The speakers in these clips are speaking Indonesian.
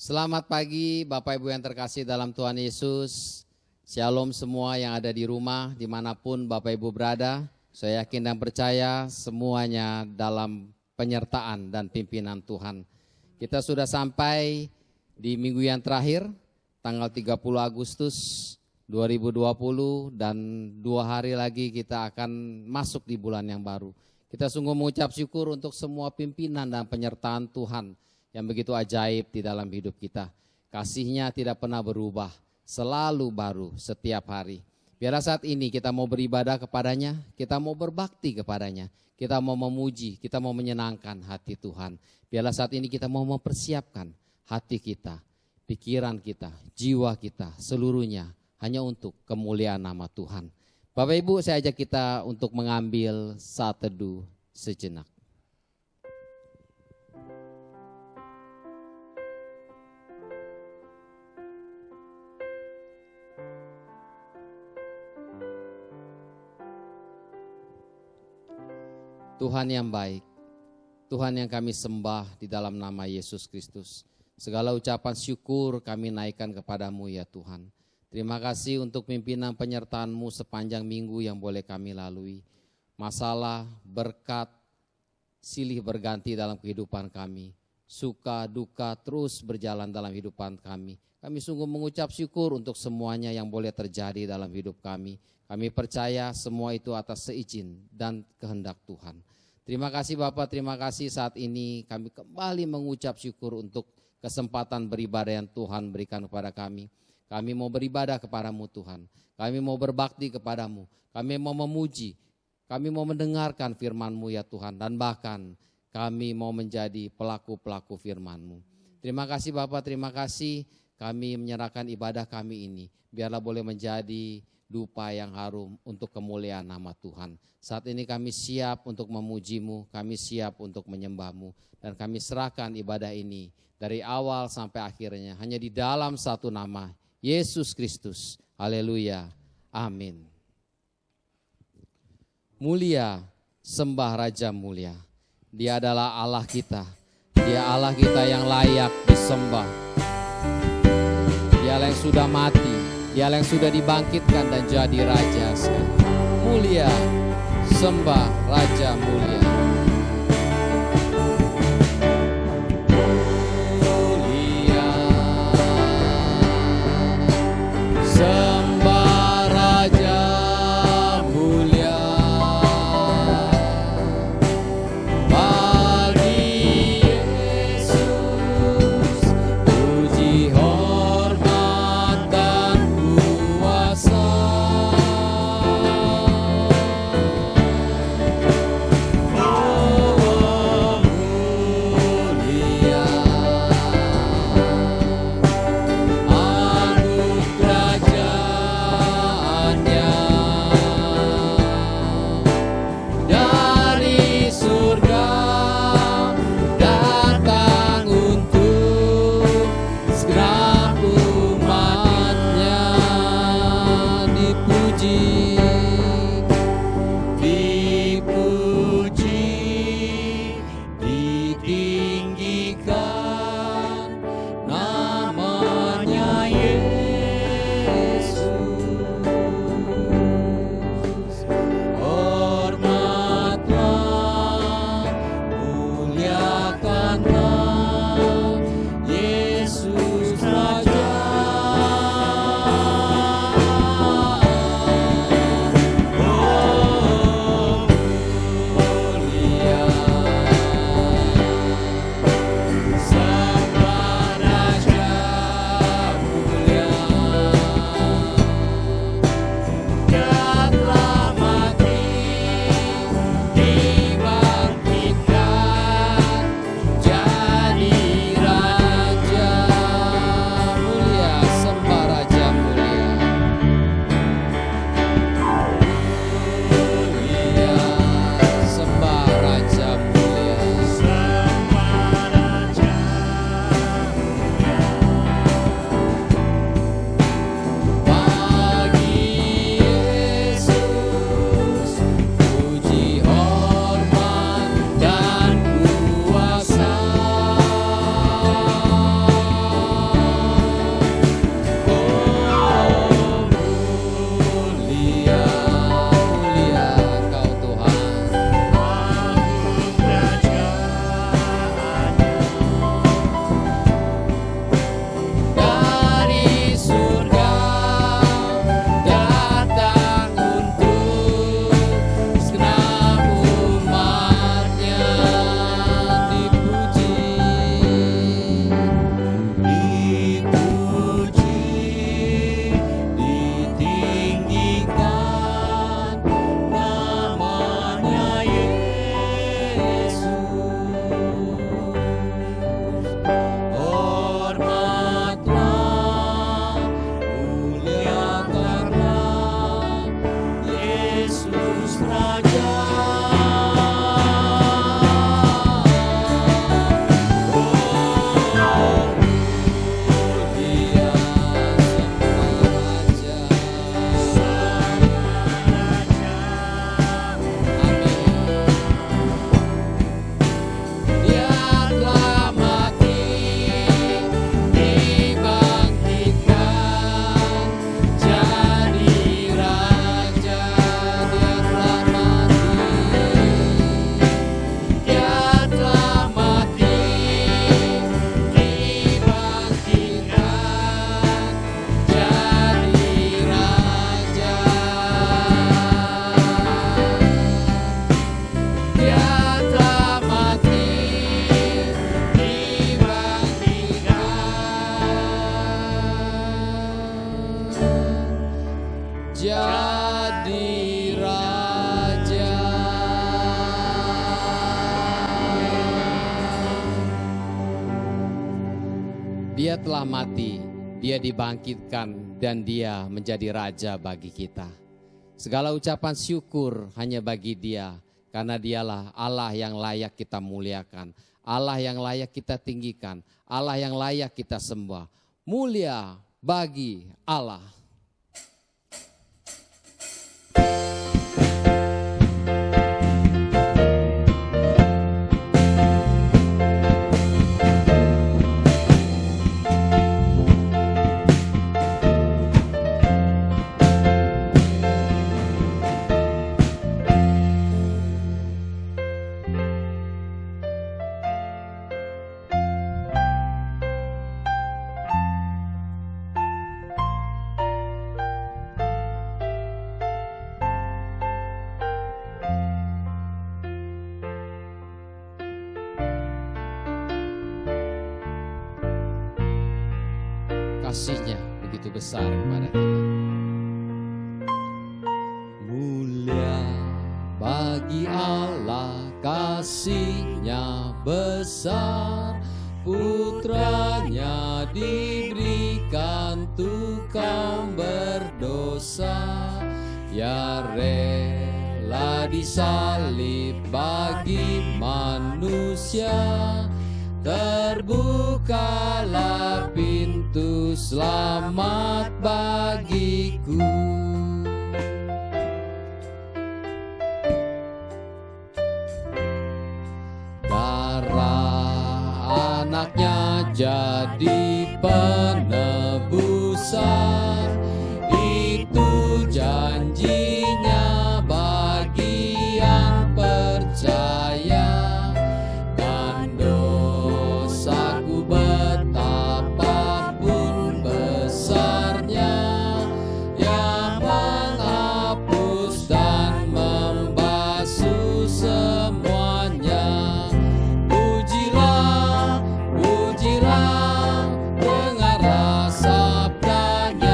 Selamat pagi Bapak Ibu yang terkasih dalam Tuhan Yesus. Shalom semua yang ada di rumah, dimanapun Bapak Ibu berada. Saya yakin dan percaya semuanya dalam penyertaan dan pimpinan Tuhan. Kita sudah sampai di minggu yang terakhir, tanggal 30 Agustus 2020 dan 2 hari lagi kita akan masuk di bulan yang baru. Kita sungguh mengucap syukur untuk semua pimpinan dan penyertaan Tuhan yang begitu ajaib di dalam hidup kita. Kasih-Nya tidak pernah berubah, selalu baru setiap hari. Biarlah saat ini kita mau beribadah kepadanya, kita mau berbakti kepadanya, kita mau memuji, kita mau menyenangkan hati Tuhan. Biarlah saat ini kita mau mempersiapkan hati kita, pikiran kita, jiwa kita, seluruhnya hanya untuk kemuliaan nama Tuhan. Bapak Ibu, saya ajak kita untuk mengambil saat teduh sejenak. Tuhan yang baik, Tuhan yang kami sembah di dalam nama Yesus Kristus. Segala ucapan syukur kami naikkan kepadamu ya Tuhan. Terima kasih untuk pimpinan penyertaan-Mu sepanjang minggu yang boleh kami lalui. Masalah, berkat, silih berganti dalam kehidupan kami. Suka, duka terus berjalan dalam kehidupan kami. Kami sungguh mengucap syukur untuk semuanya yang boleh terjadi dalam hidup kami. Kami percaya semua itu atas seizin dan kehendak Tuhan. Terima kasih Bapak, terima kasih saat ini kami kembali mengucap syukur untuk kesempatan beribadah yang Tuhan berikan kepada kami. Kami mau beribadah kepadamu Tuhan, kami mau berbakti kepadamu, kami mau memuji, kami mau mendengarkan firman-Mu ya Tuhan, dan bahkan kami mau menjadi pelaku-pelaku firman-Mu. Terima kasih Bapak, terima kasih kami menyerahkan ibadah kami ini, biarlah boleh menjadi dupa yang harum untuk kemuliaan nama Tuhan. Saat ini kami siap untuk memuji-Mu, kami siap untuk menyembah-Mu, dan kami serahkan ibadah ini dari awal sampai akhirnya hanya di dalam satu nama, Yesus Kristus. Haleluya. Amin. Mulia, sembah Raja mulia. Dia adalah Allah kita. Dia Allah kita yang layak disembah. Dia yang sudah mati. Dia yang sudah dibangkitkan dan jadi Raja sekali. Mulia, sembah Raja mulia. Mulia, sembah Raja mulia. Bagi Yesus, puji hormat dan kuasa. jadi raja. Dia telah mati, dia dibangkitkan, dan dia menjadi raja bagi kita. Segala ucapan syukur hanya bagi dia, karena dialah Allah yang layak kita muliakan, Allah yang layak kita tinggikan, Allah yang layak kita sembah. Mulia bagi Allah. Kasih-Nya begitu besar kepada kita. Mulia bagi Allah, kasih-Nya besar, putranya diberikan untuk kaum berdosa. Ya rela disalib bagi manusia, terbukalah pintu selamat bagiku. Darah anaknya jadi penebusan, itu janjinya bagi yang percaya. Dengarlah sabdanya.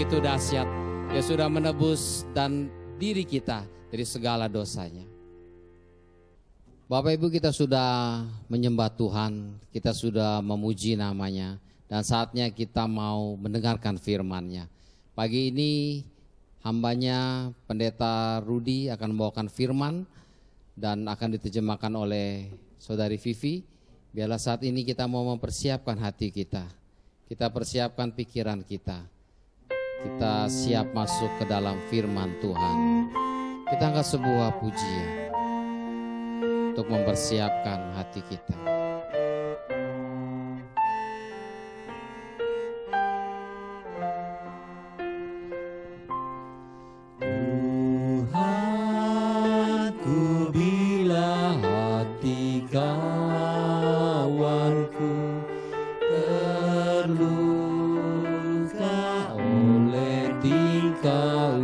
begitu dahsyat. Dia sudah menebus dan diri kita dari segala dosanya. Bapak Ibu, kita sudah menyembah Tuhan, kita sudah memuji namanya, dan saatnya kita mau mendengarkan firman-Nya. Pagi ini hambanya Pendeta Rudi akan membawakan firman dan akan diterjemahkan oleh Saudari Vivi. Biarlah saat ini kita mau mempersiapkan hati kita, kita persiapkan pikiran kita, kita siap masuk ke dalam firman Tuhan. Kita angkat sebuah pujian untuk mempersiapkan hati kita. Tuhanku, bila hati kawanku terluka oleh tingkah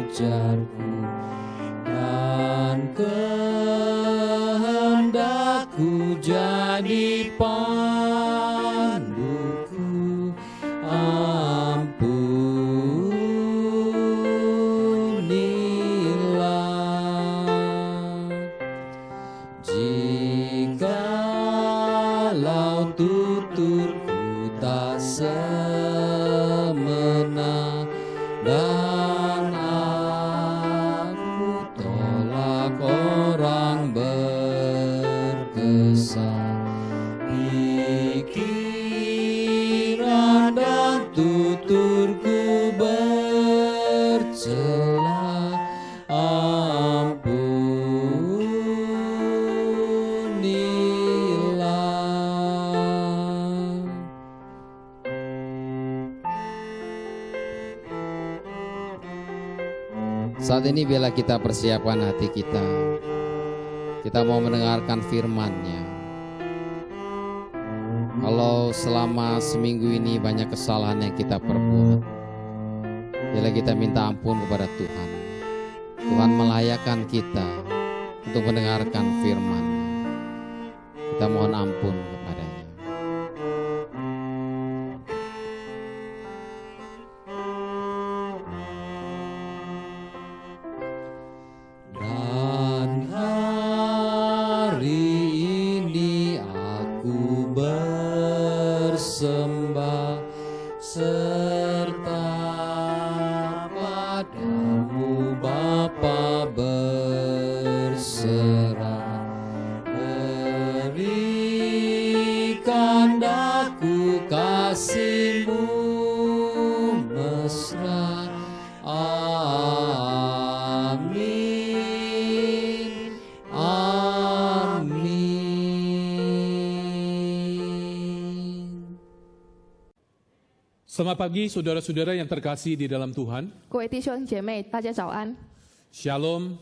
ujarku dan kehendakku jadi panduku, ampunilah. Jikalau tuturku tak semena dan aku tolak orang berkesan, pikiran dan tuturku bercela, ampunilah. Saat ini biarlah kita persiapkan hati kita. Kita mau mendengarkan firman-Nya. Kalau selama seminggu ini banyak kesalahan yang kita perbuat, biarlah kita minta ampun kepada Tuhan. Tuhan melayakkan kita untuk mendengarkan firman-Nya. Kita mohon ampun kepadanya. Dan hari ini aku bersembah serta padamu Bapa berserah, berikan daku kasih-Mu mesra. Amin, amin. Selamat pagi saudara-saudara yang terkasih di dalam Tuhan. 各位弟兄姐妹，大家早安， Shalom.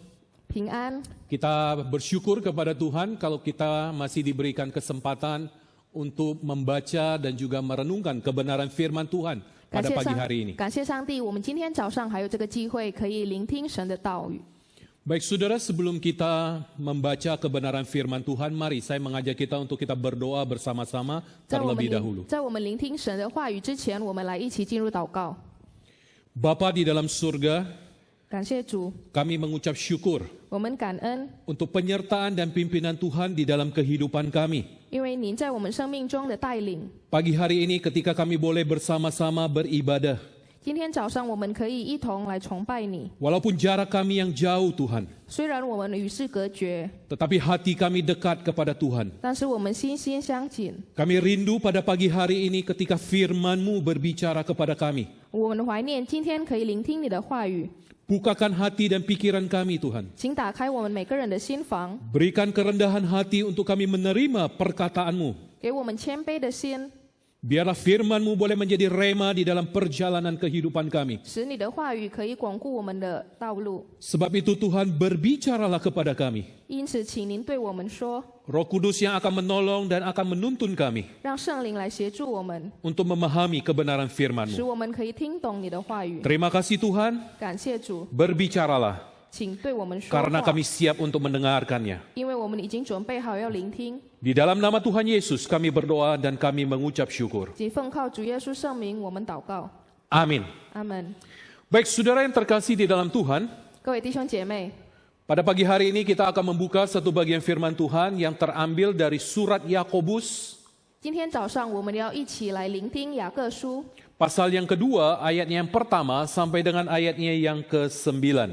平安。 Kita bersyukur kepada Tuhan kalau kita masih diberikan kesempatan untuk membaca dan juga merenungkan kebenaran firman Tuhan 感 pada 谢 pagi 上 hari ini. 感谢上帝，我们今天早上还有这个机会可以聆听神的道语。 Baik saudara, sebelum kita membaca kebenaran firman Tuhan, mari saya mengajak kita untuk kita berdoa bersama-sama 在我们 terlebih dahulu. 在我们聆听神的话语之前，我们来一起进入祷告。 Bapa di dalam surga, 感谢主， kami mengucap syukur 我们感恩， untuk penyertaan dan pimpinan Tuhan di dalam kehidupan kami. 因为您在我们生命中的带领。 Pagi hari ini ketika kami boleh bersama-sama beribadah, 今天早上我们可以一同来崇拜你， walaupun jarak kami yang jauh Tuhan, 虽然我们与世隔绝， tetapi hati kami dekat kepada Tuhan. 但是我们心心相紧。 Kami rindu pada pagi hari ini ketika firman-Mu berbicara kepada kami. 我们怀念今天可以聆听你的话语， Bukakan hati dan pikiran kami Tuhan. 请打开我们每个人的心房， Berikan kerendahan hati untuk kami menerima perkataan-Mu. 给我们谦卑的心， Biarlah firman-Mu boleh menjadi rema di dalam perjalanan kehidupan kami. 使你的话语可以巩固我们的道路。 Sebab itu Tuhan, berbicaralah kepada kami. 因此，请您对我们说， Roh Kudus yang akan menolong dan akan menuntun kami 让圣灵来协助我们， untuk memahami kebenaran 使 firman-Mu. 我们可以听懂你的话语。 Terima kasih Tuhan, 感谢主， berbicaralah 请对我们说 karena 话， kami siap untuk mendengarkannya. 因为我们已经准备好要聆听。 Di dalam nama Tuhan Yesus kami berdoa dan kami mengucap syukur. 仅奉靠主耶稣圣名，我们祷告。Amin. 阿门。 Baik, saudara yang terkasih di dalam Tuhan, 各位弟兄姐妹， pada pagi hari ini kita akan membuka satu bagian firman Tuhan yang terambil dari surat Yakobus, 今天早上我们要一起来聆听雅各书 pasal yang kedua, ayatnya yang pertama sampai dengan ayatnya yang ke-9.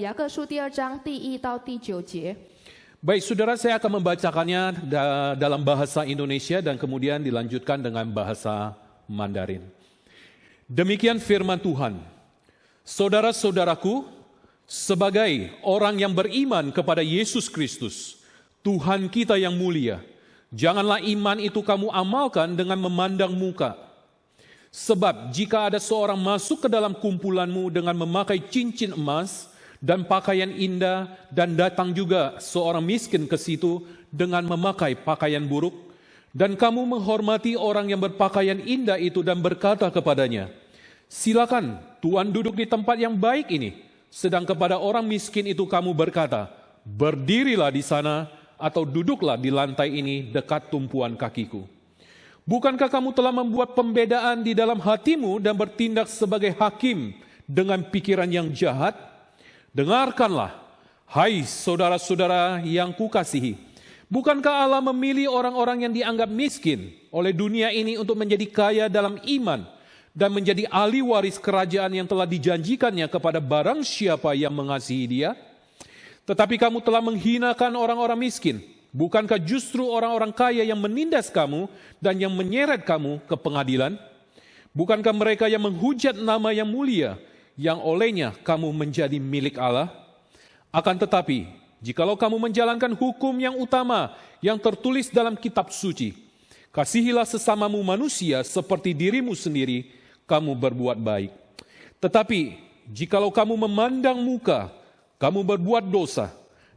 雅各书第2章第1到第9节。 Baik, saudara, saya akan membacakannya dalam bahasa Indonesia dan kemudian dilanjutkan dengan bahasa Mandarin. Demikian firman Tuhan. Saudara-saudaraku, sebagai orang yang beriman kepada Yesus Kristus, Tuhan kita yang mulia, janganlah iman itu kamu amalkan dengan memandang muka. Sebab jika ada seorang masuk ke dalam kumpulanmu dengan memakai cincin emas dan pakaian indah, dan datang juga seorang miskin ke situ dengan memakai pakaian buruk, dan kamu menghormati orang yang berpakaian indah itu dan berkata kepadanya, silakan Tuhan duduk di tempat yang baik ini, sedang kepada orang miskin itu kamu berkata, berdirilah di sana atau duduklah di lantai ini dekat tumpuan kakiku. Bukankah kamu telah membuat pembedaan di dalam hatimu dan bertindak sebagai hakim dengan pikiran yang jahat? Dengarkanlah, hai saudara-saudara yang kukasihi, bukankah Allah memilih orang-orang yang dianggap miskin oleh dunia ini untuk menjadi kaya dalam iman dan menjadi ahli waris kerajaan yang telah dijanjikannya kepada barang siapa yang mengasihi Dia? Tetapi kamu telah menghinakan orang-orang miskin. Bukankah justru orang-orang kaya yang menindas kamu dan yang menyeret kamu ke pengadilan? Bukankah mereka yang menghujat nama yang mulia, yang olehnya kamu menjadi milik Allah? Akan tetapi, jikalau kamu menjalankan hukum yang utama yang tertulis dalam kitab suci, kasihilah sesamamu manusia seperti dirimu sendiri, kamu berbuat baik. Tetapi, jikalau kamu memandang muka, kamu berbuat dosa,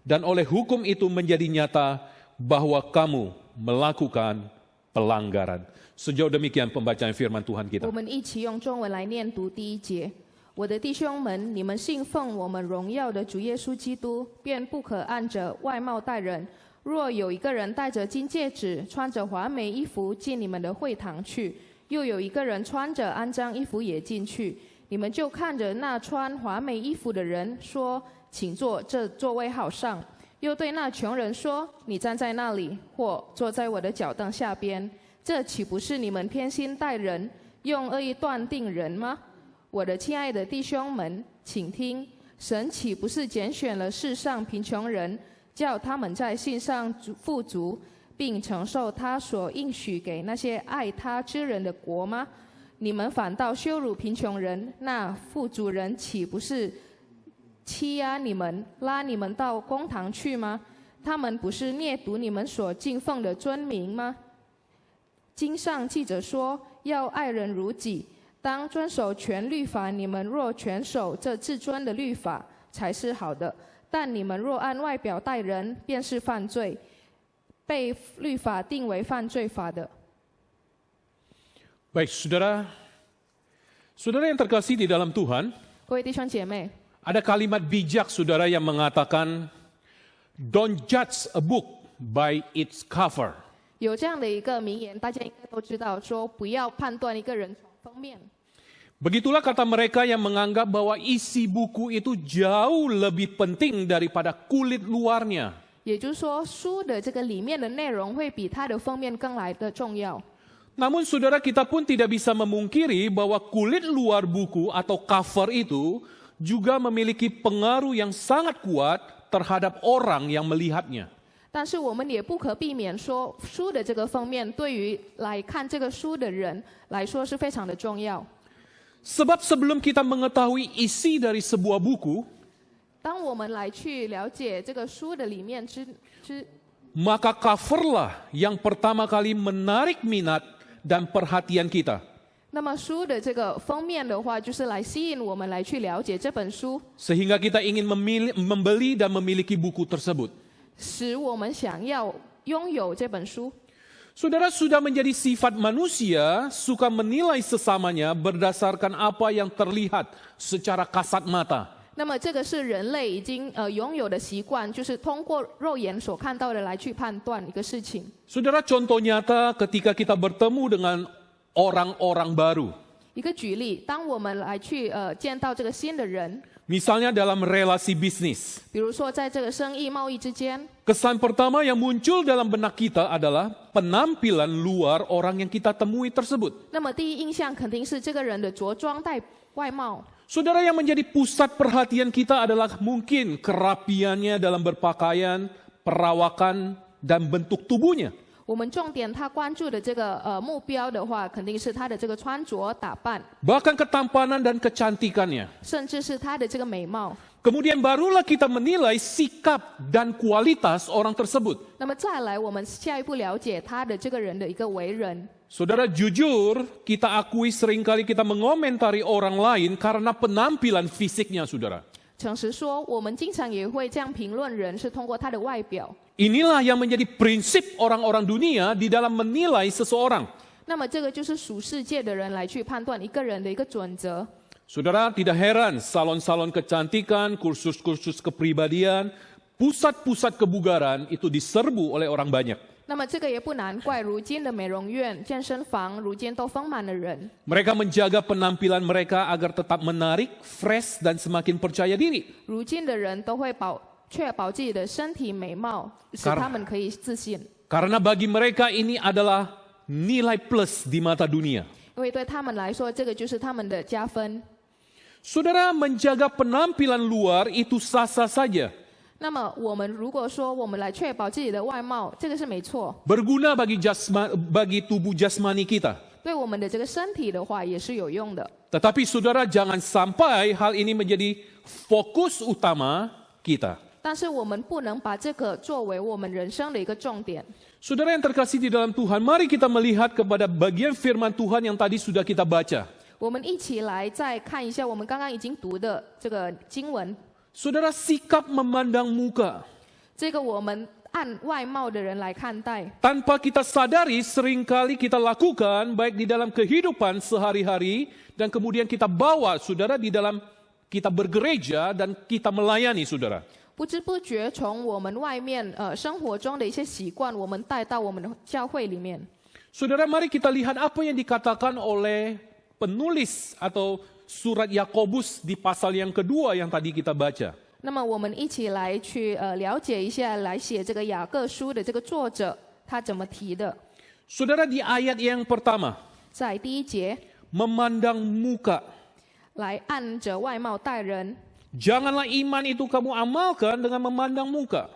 dan oleh hukum itu menjadi nyata bahwa kamu melakukan pelanggaran. Sejauh demikian pembacaan firman Tuhan kita. 我们一起用中文来念读第1节。我的弟兄们，你们信奉我们荣耀的主耶稣基督，便不可按着外貌待人。若有一个人戴着金戒指，穿着华美衣服进你们的会堂去，又有一个人穿着肮脏衣服也进去，你们就看着那穿华美衣服的人说，请坐，这座位好上。又对那穷人说，你站在那里，或坐在我的脚凳下边。这岂不是你们偏心待人，用恶意断定人吗？我的亲爱的弟兄们，请听，神岂不是拣选了世上贫穷人，叫他们在信上富足，并承受他所应许给那些爱他之人的国吗？你们反倒羞辱贫穷人，那富足人岂不是欺压你们，拉你们到公堂去吗？他们不是亵渎你们所敬奉的尊名吗？经上记着说，要爱人如己，当遵守全律法。你们若全守这至尊的律法，才是好的。但你们若按外表待人，便是犯罪，被律法定为犯罪法的。 Baik, saudara yang terkasih di dalam Tuhan, 各位弟兄姐妹， ada kalimat bijak saudara yang mengatakan, don't judge a book by its cover. 有这样的一个名言，大家应该都知道，说不要判断一个人从封面。 Begitulah kata mereka yang menganggap bahwa isi buku itu jauh lebih penting daripada kulit luarnya. 也就是说，书的这个里面的内容会比它的封面更来的重要。 Namun saudara, kita pun tidak bisa memungkiri bahwa kulit luar buku atau cover itu juga memiliki pengaruh yang sangat kuat terhadap orang yang melihatnya. 但是我们也不可避免说，书的这个封面对于来看这个书的人来说是非常的重要。 Sebab sebelum kita mengetahui isi dari sebuah buku, 当我们来去了解这个书的里面maka coverlah yang pertama kali menarik minat dan perhatian kita. 那么书的这个封面的话，就是来吸引我们来去了解这本书， Sehingga kita ingin membeli dan memiliki buku tersebut. 使我们想要拥有这本书。 Saudara, sudah menjadi sifat manusia suka menilai sesamanya berdasarkan apa yang terlihat secara kasat mata. 那么这个是人类已经拥有的习惯，就是通过肉眼所看到的来去判断一个事情。 Saudara, contoh nyata ketika kita bertemu dengan orang-orang baru. 一个举例，当我们来去见到这个新的人， Misalnya dalam relasi bisnis. 比如说在这个生意贸易之间， Kesan pertama yang muncul dalam benak kita adalah penampilan luar orang yang kita temui tersebut. 那么第一印象肯定是这个人的着装带外貌。 Saudara, yang menjadi pusat perhatian kita adalah mungkin kerapiannya dalam berpakaian, perawakan, dan bentuk tubuhnya. 我们重点他关注的这个目标的话，肯定是他的这个穿着打扮， Bahkan ketampanan dan kecantikannya. 甚至是他的这个美貌。 Kemudian barulah kita menilai sikap dan kualitas orang tersebut. 那么再来，我们下一步了解他的这个人的一个为人。 Saudara, jujur kita akui seringkali kita mengomentari orang lain karena penampilan fisiknya, saudara. 诚实说，我们经常也会这样评论人，是通过他的外表。 Inilah yang menjadi prinsip orang-orang dunia di dalam menilai seseorang. 那么这个就是属世界的人来去判断一个人的一个准则。 Saudara, tidak heran salon-salon kecantikan, kursus-kursus kepribadian, pusat-pusat kebugaran itu diserbu oleh orang banyak. 那么这个也不难怪，如今的美容院、健身房，如今都丰满了人。 Mereka menjaga penampilan mereka agar tetap menarik, fresh, dan semakin percaya diri. 如今的人都会确保自己的身体美貌，使他们可以自信。 Karena bagi mereka ini adalah nilai plus di mata dunia. 因为对他们来说，这个就是他们的加分。 Saudara, menjaga penampilan luar itu sah-sah saja. 那么我们如果说我们来确保自己的外貌，这个是没错。 Berguna bagi tubuh jasmani kita. 对我们的这个身体的话，也是有用的。 Tetapi saudara, jangan sampai hal ini menjadi fokus utama kita. 但是我们不能把这个作为我们人生的一个重点。 Saudara yang terkasih di dalam Tuhan, mari kita melihat kepada bagian firman Tuhan yang tadi sudah kita baca. 我们一起来再看一下我们刚刚已经读的这个经文。 Saudara, sikap memandang muka. 这个我们按外貌的人来看待， Tanpa kita sadari, seringkali kita lakukan baik di dalam kehidupan sehari-hari dan kemudian kita bawa saudara di dalam kita bergereja dan kita melayani saudara. 不知不觉从我们外面生活中的一些习惯，我们带到我们的教会里面。 Saudara, mari kita lihat apa yang dikatakan oleh penulis atau surat Yakobus di pasal yang kedua yang tadi kita baca. 那么我们一起来去了解一下，来写这个雅各书的这个作者他怎么提的。 Saudara, di ayat yang pertama, 在第一节， memandang muka. 来按着外貌待人， Janganlah iman itu kamu amalkan dengan memandang muka.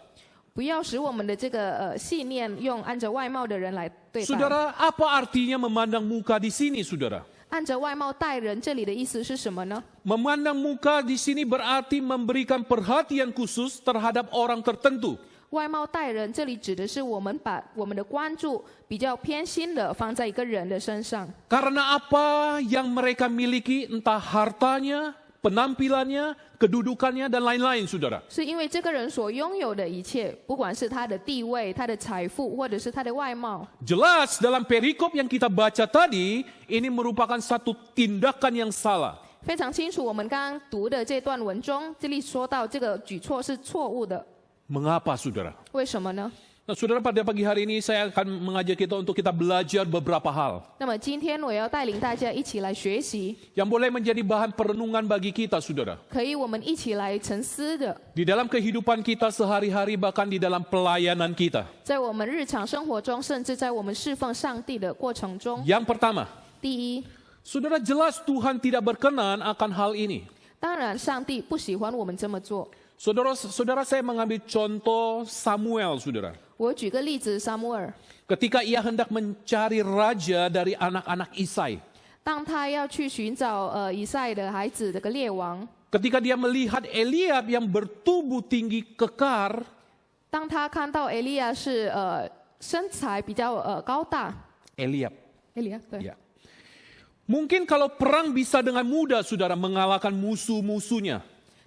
不要使我们的这个信念用按着外貌的人来对待。 Saudara, apa artinya memandang muka di sini, saudara? 按着外貌待人，这里的意思是什么呢？ Memandang muka di sini berarti memberikan perhatian khusus terhadap orang tertentu. 外貌待人，这里指的是我们把我们的关注比较偏心的放在一个人的身上。 Karena apa yang mereka miliki, entah hartanya, penampilannya, kedudukannya, dan lain-lain, saudara. 是因为这个人所拥有的一切，不管是他的地位、他的财富，或者是他的外貌， Jelas dalam perikop yang kita baca tadi, ini merupakan satu tindakan yang salah. 非常清楚。我们刚刚读的这段文中，这里说到这个举措是错误的， Mengapa, saudara? 为什么呢？ Nah, saudara, pada pagi hari ini saya akan mengajak kita untuk kita belajar beberapa hal 那么今天我要带领大家一起来学习， yang boleh menjadi bahan perenungan bagi kita, saudara. 可以我们一起来沉思的， Di dalam kehidupan kita sehari-hari, bahkan di dalam pelayanan kita. 在我们日常生活中，甚至在我们侍奉上帝的过程中。 Yang pertama, 第一， saudara, jelas Tuhan tidak berkenan akan hal ini. 当然上帝不喜欢我们这么做。 Saudara, saya mengambil contoh Samuel, saudara. 我举个例子，撒母耳， Ketika ia hendak mencari raja dari anak-anak Isai. 当他要去寻找以赛的孩子这个列王， Ketika dia melihat Eliab yang bertubuh tinggi kekar, 当他看到以利亚是身材比较高大， Eliab. 以利亚对， Ya. Mungkin kalau perang bisa dengan mudah, saudara, mengalahkan musuh-musuhnya.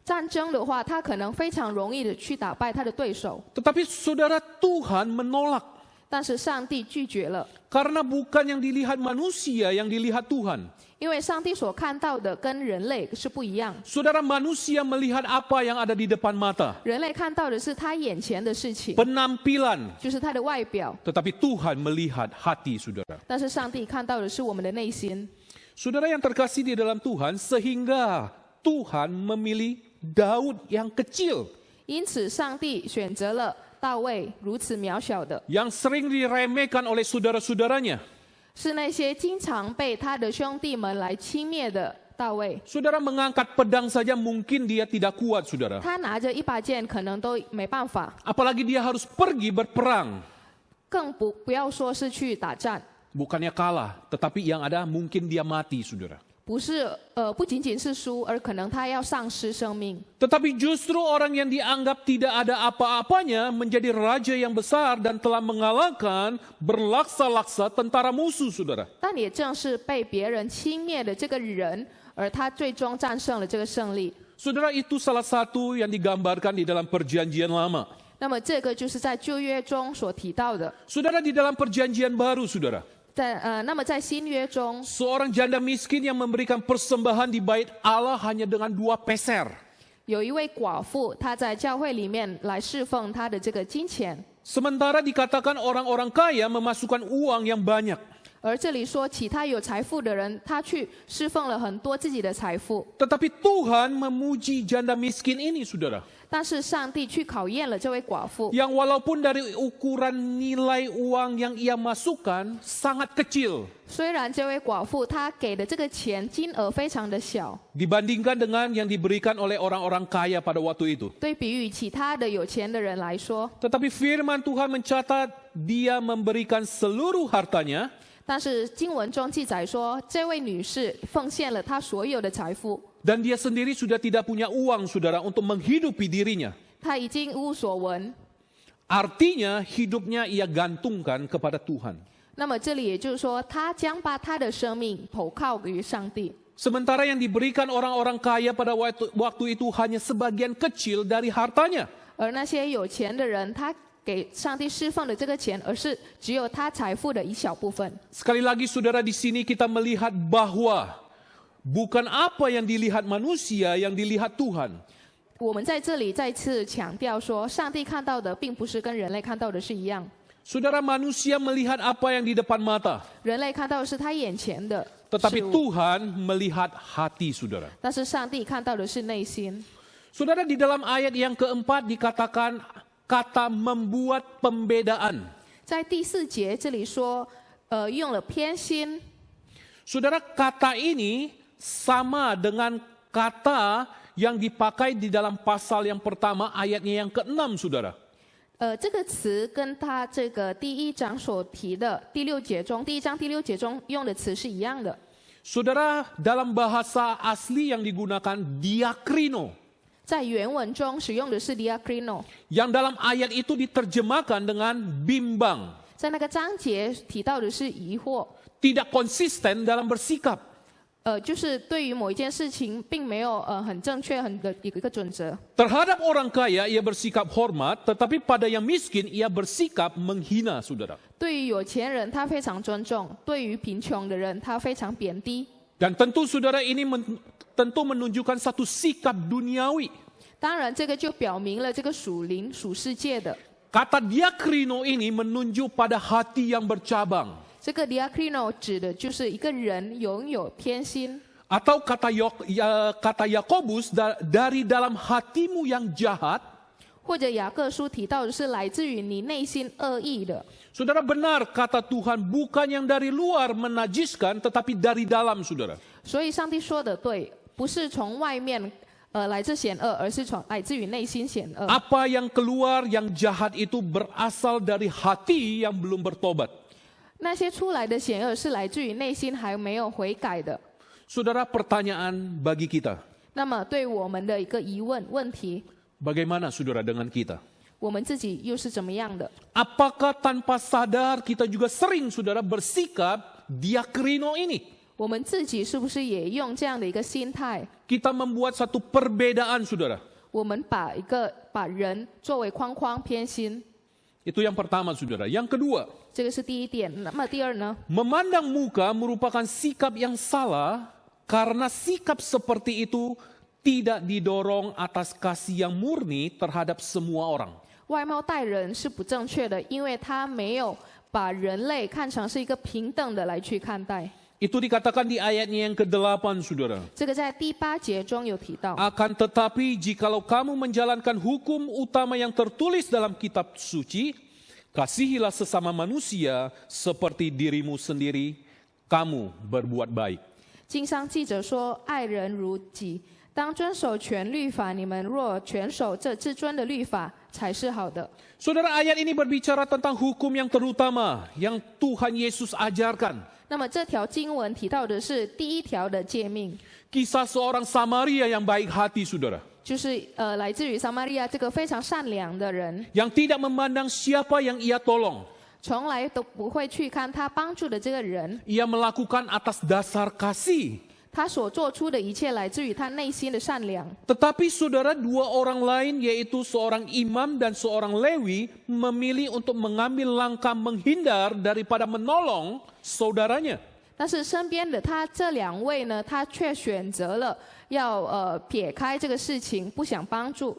战争的话，他可能非常容易的去打败他的对手， Tetapi saudara, Tuhan menolak. 但是上帝拒绝了， Karena bukan yang dilihat manusia, yang dilihat Tuhan. 因为上帝所看到的跟人类是不一样。 Saudara, manusia melihat apa yang ada di depan mata. 人类看到的是他眼前的事情， Penampilan. 就是他的外表， Tetapi Tuhan melihat hati, saudara. 但是上帝看到的是我们的内心。Saudara yang terkasih di dalam Tuhan, sehingga Tuhan memilih Daud yang kecil, 因此，上帝选择了大卫如此渺小的， yang sering diremehkan oleh saudara-saudaranya. 是那些经常被他的兄弟们来轻蔑的大卫。 Saudara mengangkat pedang saja mungkin dia tidak kuat, saudara. 他拿着一把剑，可能都没办法， Apalagi dia harus pergi berperang. 更不要说是去打战。 Bukannya kalah, tetapi yang ada mungkin dia mati, saudara. 不仅仅是输，而可能他要丧失生命。 Tetapi justru orang yang dianggap tidak ada apa-apanya menjadi raja yang besar dan telah mengalahkan berlaksa-laksa tentara musuh, saudara. 但也正是被别人轻蔑的这个人，而他最终战胜了这个胜利。 Saudara, itu salah satu yang digambarkan di dalam perjanjian lama. 那么这个就是在旧约中所提到的。 Saudara, di dalam perjanjian baru, saudara. 那么在新约中， Seorang janda miskin yang memberikan persembahan di bait Allah hanya dengan 2 peser. 有一位寡妇，她在教会里面来侍奉她的这个金钱， Sementara dikatakan orang-orang kaya memasukkan uang yang banyak. 而这里说其他有财富的人，他去侍奉了很多自己的财富， Tetapi Tuhan memuji janda miskin ini, saudara. 但是上帝去考验了这位寡妇， Yang walaupun dari ukuran nilai uang yang ia masukkan sangat kecil 虽然这位寡妇她给的这个钱金额非常的小， dibandingkan dengan yang diberikan oleh orang-orang kaya pada waktu itu. 对比于其他的有钱的人来说， Tetapi firman Tuhan mencatat dia memberikan seluruh hartanya 但是经文中记载说，这位女士奉献了她所有的财富， dan dia sendiri sudah tidak punya uang, saudara, untuk menghidupi dirinya. 她已经无所闻。 Artinya hidupnya ia gantungkan kepada Tuhan. 那么这里也就是说，她将把她的生命投靠于上帝。 Sementara yang diberikan orang-orang kaya pada waktu itu hanya sebagian kecil dari hartanya. 而那些有钱的人，他给上帝侍奉的这个钱，而是只有他财富的一小部分。 Sekali lagi saudara, di sini kita melihat bahwa bukan apa yang dilihat manusia yang dilihat Tuhan. 我们在这里再次强调说，上帝看到的并不是跟人类看到的是一样， Saudara, manusia melihat apa yang di depan mata. 人类看到的是他眼前的 Tetapi 事物， Tuhan melihat hati saudara. 但是上帝看到的是内心。 Saudara, di dalam ayat yang keempat dikatakan kata membuat pembedaan. 在第4节这里说，用了偏心。 Saudara, kata ini sama dengan kata yang dipakai di dalam pasal yang pertama ayatnya yang ke-6, saudara. 这个词跟他这个第1章所提的第6节中，第1章第6节中用的词是一样的。 Saudara, dalam bahasa asli yang digunakan diakrino. 在原文中使用的是 diakrino， Yang dalam ayat itu diterjemahkan dengan bimbang. 在那个章节提到的是疑惑， Tidak konsisten dalam bersikap. 就是对于某一件事情并没有很正确的一个准则。 Terhadap orang kaya ia bersikap hormat, tetapi pada yang miskin ia bersikap menghina, saudara. 对于有钱人他非常尊重，对于贫穷的人他非常贬低。 Dan tentu saudara ini tentu menunjukkan satu sikap duniawi. 当然，这个就表明了这个属灵、属世界的。 Kata diakrino ini menunjuk pada hati yang bercabang. 这个 diakrino 指的就是一个人拥有偏心， Atau kata Yakobus, dari dalam hatimu yang jahat. 或者雅各书提到的是来自于你内心恶意的。 Saudara, benar kata Tuhan, bukan yang dari luar menajiskan, tetapi dari dalam, saudara. 所以上帝说的对，不是从外面来自险恶，而是从来自于内心险恶。 Apa yang keluar yang jahat itu berasal dari hati yang belum bertobat. 那些出来的险恶是来自于内心还没有悔改的。 Saudara, pertanyaan bagi kita. 那么对我们的一个问题， Bagaimana saudara dengan kita? 我们自己又是怎么样的？ Apakah tanpa sadar kita juga sering saudara bersikap diakrino ini? 我们自己是不是也用这样的一个心态？ Kita membuat satu perbedaan, saudara. 我们把人作为框框偏心， Itu yang pertama, saudara. Yang kedua, 这个是第一点。那么第二呢？ memandang muka merupakan sikap yang salah karena sikap seperti itu tidak didorong atas kasih yang murni terhadap semua orang. 外貌待人是不正确的，因为他没有把人类看成是一个平等的来去看待。Itu dikatakan di ayatnya yang ke-8, saudara. 这个在第8节中有提到。 Akan tetapi jikalau kamu menjalankan hukum utama yang tertulis dalam kitab suci, kasihilah sesama manusia seperti dirimu sendiri, kamu berbuat baik. 经上记着说：“爱人如己，当遵守全律法。你们若全守这至尊的律法，才是好的。” Saudara, ayat ini berbicara tentang hukum yang terutama yang Tuhan Yesus ajarkan. 那么这条经文提到的是第1条的诫命， Kisah seorang Samaria yang baik hati, saudara. 就是来自于撒玛利亚这个非常善良的人， Yang tidak memandang siapa yang ia tolong. 从来都不会去看他帮助的这个人， Ia melakukan atas dasar kasih. 他所做出的一切来自于他内心的善良。 Tetapi saudara, dua orang lain yaitu seorang imam dan seorang Lewi memilih untuk mengambil langkah menghindar daripada menolong saudaranya. 但是身边的他这2位呢，他却选择了要撇开这个事情，不想帮助。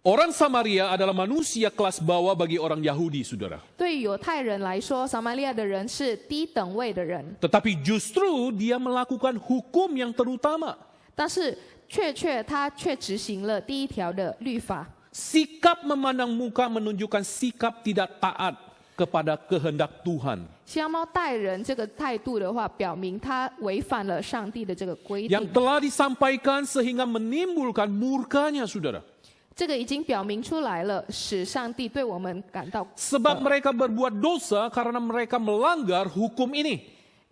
Orang Samaria adalah manusia kelas bawah bagi orang Yahudi, saudara. 对于犹太人来说，撒玛利亚的人是低等位的人， Tetapi justru dia melakukan hukum yang terutama. 但是他却执行了第1条的律法。 Sikap memandang muka menunjukkan sikap tidak taat kepada kehendak Tuhan. 相貌待人这个态度的话，表明他违反了上帝的这个规定 Yang。telah disampaikan sehingga menimbulkan murkanya, saudara. 这个已经表明出来了，使上帝对我们感到 Sebab mereka berbuat dosa karena mereka melanggar hukum ini.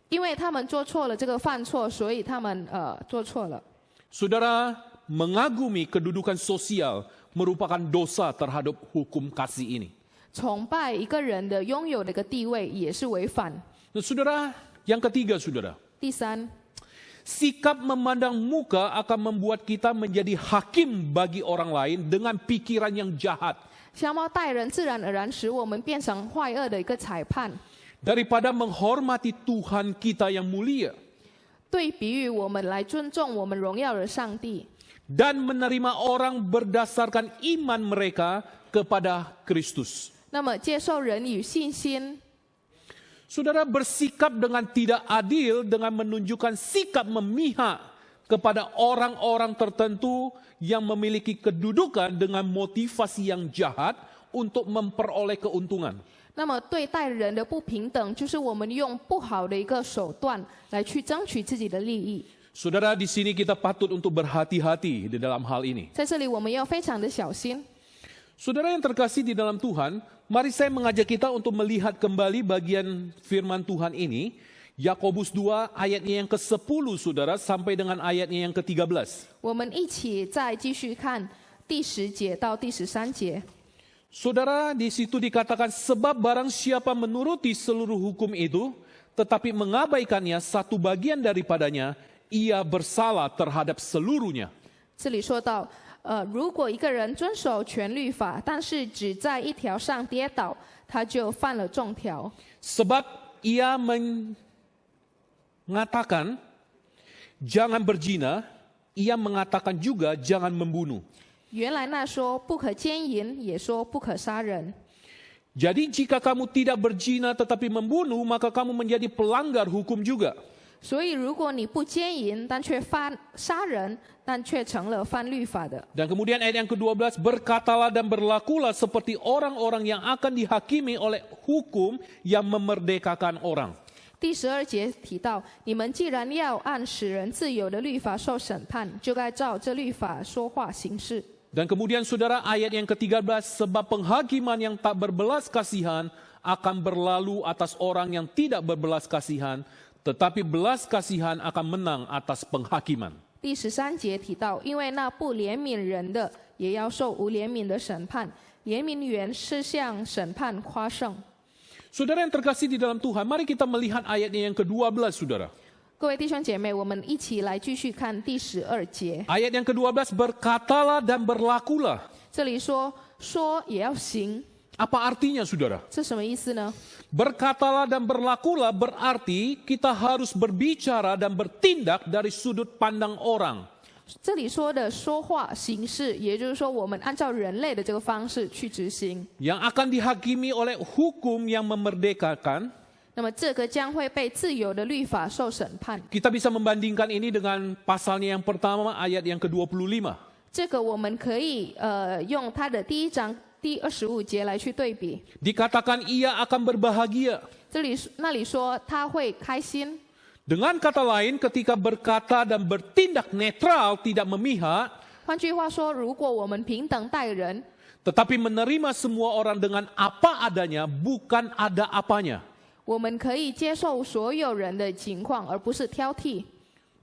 因为他们做错了这个犯错，所以他们做错了。 Saudara, mengagumi kedudukan sosial merupakan dosa terhadap hukum kasih ini. 崇拜一个人的拥有的一个地位也是违反。 Nah, saudara, yang ketiga, saudara. 第3， Sikap memandang muka akan membuat kita menjadi hakim bagi orang lain dengan pikiran yang jahat. 相貌待人自然而然使我们变成坏恶的一个裁判， Daripada menghormati Tuhan kita yang mulia. 对比于我们来尊重我们荣耀的上帝， Dan menerima orang berdasarkan iman mereka kepada Kristus. 那么接受人与信心， Saudara, bersikap dengan tidak adil dengan menunjukkan sikap memihak kepada orang-orang tertentu yang memiliki kedudukan dengan motivasi yang jahat untuk memperoleh keuntungan. 那么对待人的不平等，就是我们用不好的一个手段来去争取自己的利益。 Saudara, di sini kita patut untuk berhati-hati di dalam hal ini. 在这里，我们要非常的小心。 Saudara yang terkasih di dalam Tuhan, mari saya mengajak kita untuk melihat kembali bagian firman Tuhan ini, Yakobus 2 ayatnya yang ke-10, saudara, sampai dengan ayatnya yang ke-13. 我们一起再继续看第10节到第13节。 Saudara, di situ dikatakan, sebab barang siapa menuruti seluruh hukum itu, tetapi mengabaikannya satu bagian daripadanya, ia bersalah terhadap seluruhnya. 这里说到，如果一个人遵守全律法，但是只在1条上跌倒，他就犯了众条。 Sebab ia mengatakan, jangan berzina, ia mengatakan juga jangan membunuh. 原来那说不可奸淫，也说不可杀人。 Jadi jika kamu tidak berzina tetapi membunuh, maka kamu menjadi pelanggar hukum juga. 所以，如果你不奸淫，但却杀人，但却成了犯律法的。 Dan kemudian ayat yang ke-12, berkatalah dan berlakulah seperti orang-orang yang akan dihakimi oleh hukum yang memerdekakan orang. 第12节提到，你们既然要按使人自由的律法受审判，就该照这律法说话行事。 Dan kemudian saudara, ayat yang ke-13, sebab penghakiman yang tak berbelas kasihan akan berlalu atas orang yang tidak berbelas kasihan, tetapi belas kasihan akan menang atas penghakiman. 第13节提到，因为那不怜悯人的，也要受无怜悯的审判。怜悯原是向审判夸胜。 Saudara yang terkasih di dalam Tuhan, mari kita melihat ayatnya yang ke-12, saudara. 各位弟兄姐妹，我们一起来继续看第12节。 Ayat yang ke-12, berkatalah dan berlakulah. 这里说也要行， Apa artinya, saudara? 这什么意思呢？ Berkatalah dan berlakulah berarti kita harus berbicara dan bertindak dari sudut pandang orang. 这里说的说话行事，也就是说，我们按照人类的这个方式去执行。 Yang akan dihakimi oleh hukum yang memerdekakan. 那么这个将会被自由的律法受审判。 Kita bisa membandingkan ini dengan pasalnya yang pertama ayat yang ke-25. 这个我们可以用他的第1章第25节来去对比。 Dikatakan ia akan berbahagia. 那里说他会开心。 Dengan kata lain, ketika berkata dan bertindak netral, tidak memihak, 换句话说，如果我们平等待人， tetapi menerima semua orang dengan apa adanya, bukan ada apanya, 我们可以接受所有人的情况，而不是挑剔。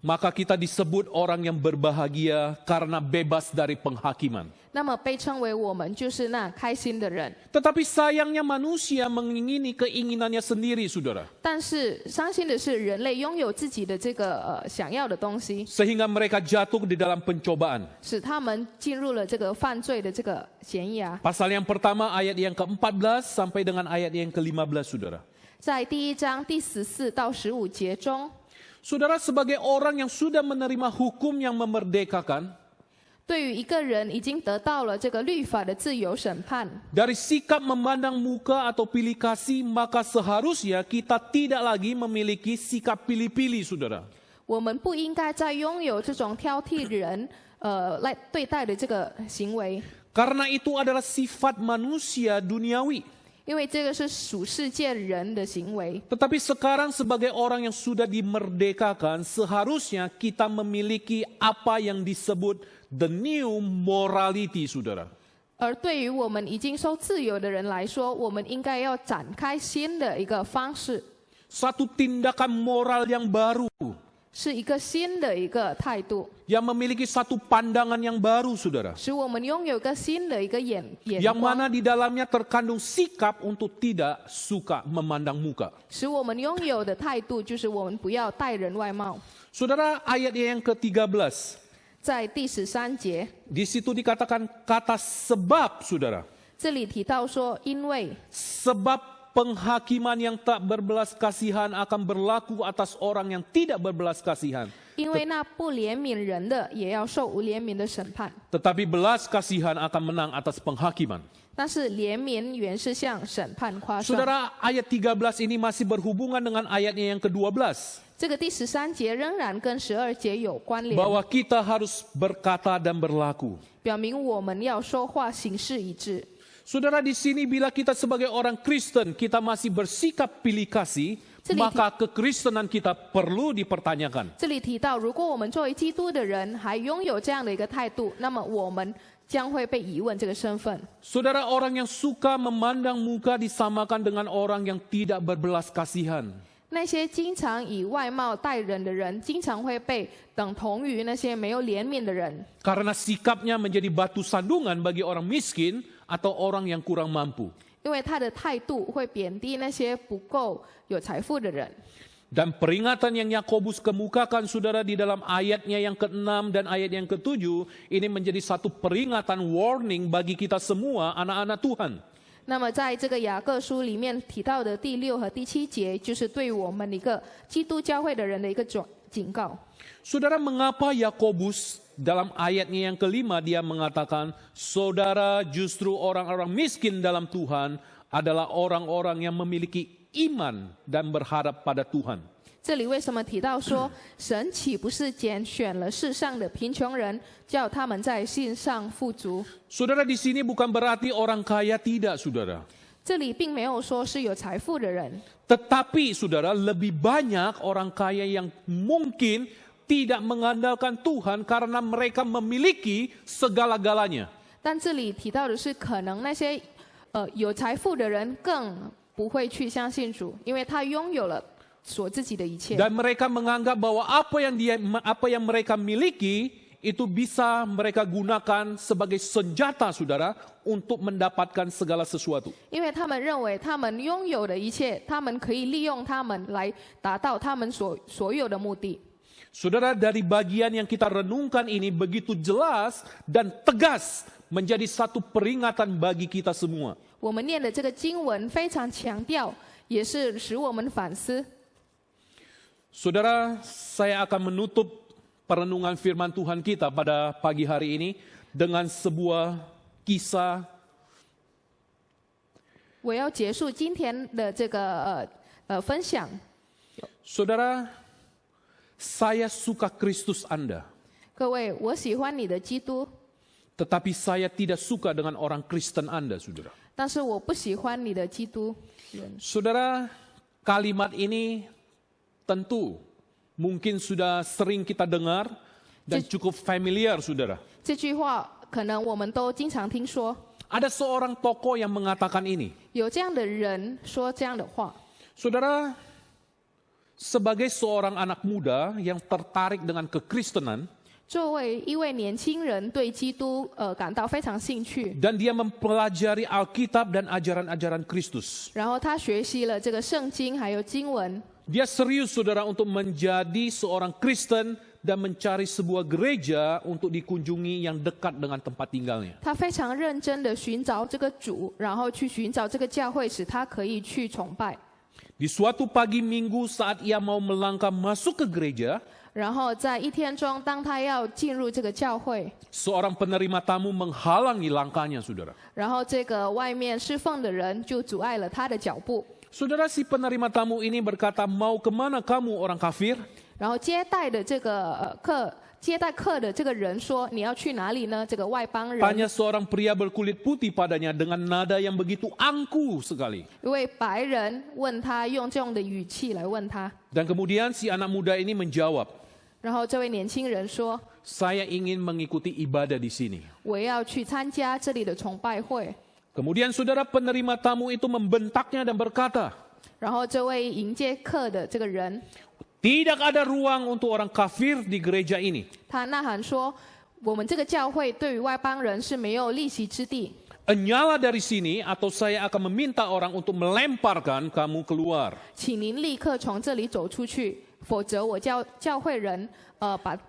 maka kita disebut orang yang berbahagia karena bebas dari penghakiman. 那么被称为我们就是那开心的人。 Tetapi sayangnya manusia mengingini keinginannya sendiri, saudara. 但是伤心的是，人类拥有自己的这个想要的东西， Sehingga mereka jatuh di dalam pencobaan. 使他们进入了这个犯罪的这个嫌崖。 Pasal yang pertama ayat yang ke-14 sampai dengan ayat yang ke-15, saudara. 在第1章第14到15节中， Saudara, sebagai orang yang sudah menerima hukum yang memerdekakan, 对于一个人已经得到了这个律法的自由审判， dari sikap memandang muka atau pilih kasih, maka seharusnya kita tidak lagi memiliki sikap pilih-pilih, saudara. 我们不应该再拥有这种挑剔人来对待的这个行为， Karena itu adalah sifat manusia duniawi. 因为这个是属世界人的行为。 Tetapi sekarang sebagai orang yang sudah dimerdekakan, seharusnya kita memiliki apa yang disebut the new morality, saudara. 而对于我们已经受自由的人来说，我们应该要展开新的一个方式， Satu tindakan moral yang baru, 是一个新的一个态度， yang memiliki satu pandangan yang baru, saudara. 使我们拥有一个新的一个眼 Yang 光， mana di dalamnya terkandung sikap untuk tidak suka memandang muka. 使我们拥有的态度就是我们不要待人外貌。 Saudara, ayat yang ke-13. 在第13节， Di situ dikatakan kata sebab, saudara. 这里提到说，因为 Sebab penghakiman yang tak berbelas kasihan akan berlaku atas orang yang tidak berbelas kasihan. 因为那不怜悯人的也要受无怜悯的审判。 Tetapi belas kasihan akan menang atas penghakiman. 但是怜悯原是向审判夸胜。 Saudara, ayat 13 ini masih berhubungan dengan ayatnya yang ke-12. 这个第13节仍然跟12节有关联， Bahwa kita harus berkata dan berlaku. 表明我们要说话行事一致。 Saudara, di sini bila kita sebagai orang Kristen, kita masih bersikap pilih kasih, maka kekristenan kita perlu dipertanyakan. 这里提到，如果我们作为基督的人还拥有这样的一个态度，那么我们将会被疑问这个身份。 Saudara, orang yang suka memandang muka disamakan dengan orang yang tidak berbelas kasihan. 那些经常以外貌待人的人，经常会被等同于那些没有怜悯的人， Karena sikapnya menjadi batu sandungan bagi orang miskin atau orang yang kurang mampu. 因为他的态度会贬低那些不够有财富的人。 Dan peringatan yang Yakobus kemukakan, saudara, di dalam ayatnya yang ke-6 dan ayat yang ke-7, ini menjadi satu peringatan warning bagi kita semua anak-anak Tuhan. 那么在这个雅各书里面提到的第6和第7节，就是对我们一个基督教会的人的一个警告。 Saudara, mengapa Yakobus dalam ayatnya yang ke-5 dia mengatakan, saudara, justru orang-orang miskin dalam Tuhan adalah orang-orang yang memiliki iman dan berharap pada Tuhan. 这里为什么提到说，神岂不是拣选了世上的贫穷人，叫他们在信上富足？ Saudara, di sini bukan berarti orang kaya tidak, saudara. 这里并没有说是有财富的人， Tetapi, saudara, lebih banyak orang kaya yang mungkin tidak mengandalkan Tuhan karena mereka memiliki segala-galanya. 但这里提到的是，可能那些有财富的人更不会去相信主，因为他拥有了所自己的一切。 Dan mereka menganggap bahwa apa yang mereka miliki itu bisa mereka gunakan sebagai senjata, saudara, untuk mendapatkan segala sesuatu. 因为他们认为他们拥有的一切，他们可以利用他们来达到他们所有的目的。 Saudara, dari bagian yang kita renungkan ini begitu jelas dan tegas menjadi satu peringatan bagi kita semua. 我们念的这个经文非常强调，也是使我们反思。 Saudara, saya akan menutup perenungan firman Tuhan kita pada pagi hari ini dengan sebuah kisah. 我要结束今天的这个分享。 Saudara, saya suka Kristus Anda, 各位，我喜欢你的基督， tetapi saya tidak suka dengan orang Kristen Anda, saudara. 但是我不喜欢你的基督人。 Saudara, kalimat ini tentu mungkin sudah sering kita dengar dan cukup familiar, saudara. 这句话可能我们都经常听说， Ada seorang tokoh yang mengatakan ini. 有这样的人说这样的话。 Saudara, sebagai seorang anak muda yang tertarik dengan kekristenan, 作为一位年轻人，对基督感到非常兴趣， dan dia mempelajari Alkitab dan ajaran-ajaran Kristus. 然后他学习了这个圣经还有经文， Dia serius, saudara, untuk menjadi seorang Kristen dan mencari sebuah gereja untuk dikunjungi yang dekat dengan tempat tinggalnya. 他非常认真的寻找这个主，然后去寻找这个教会，使他可以去崇拜。 Di suatu pagi Minggu saat ia mau melangkah masuk ke gereja, 然后在一天中，当他要进入这个教会， seorang penerima tamu menghalangi langkahnya, saudara. 然后这个外面侍奉的人就阻碍了他的脚步。 Saudara, si penerima tamu ini berkata, mau kemana kamu orang kafir? 然后接待客的这个人说：“你要去哪里呢？”这个外邦人， Tanya seorang pria berkulit putih padanya dengan nada yang begitu angkuh sekali. 一位白人问他，用这样的语气来问他。 Dan kemudian si anak muda ini menjawab, 然后这位年轻人说 saya ingin mengikuti ibadah di sini.：“ 我要去参加这里的崇拜会。 Kemudian saudara penerima tamu itu membentaknya dan berkata, ”然后这位迎接客的这个人， tidak ada ruang untuk orang kafir di gereja ini. 他呐喊说：“我们这个教会对于外邦人是没有立席之地。 Enyala dari sini atau saya akan meminta orang untuk melemparkan kamu keluar. 请您立刻从这里走出去，否则我教会人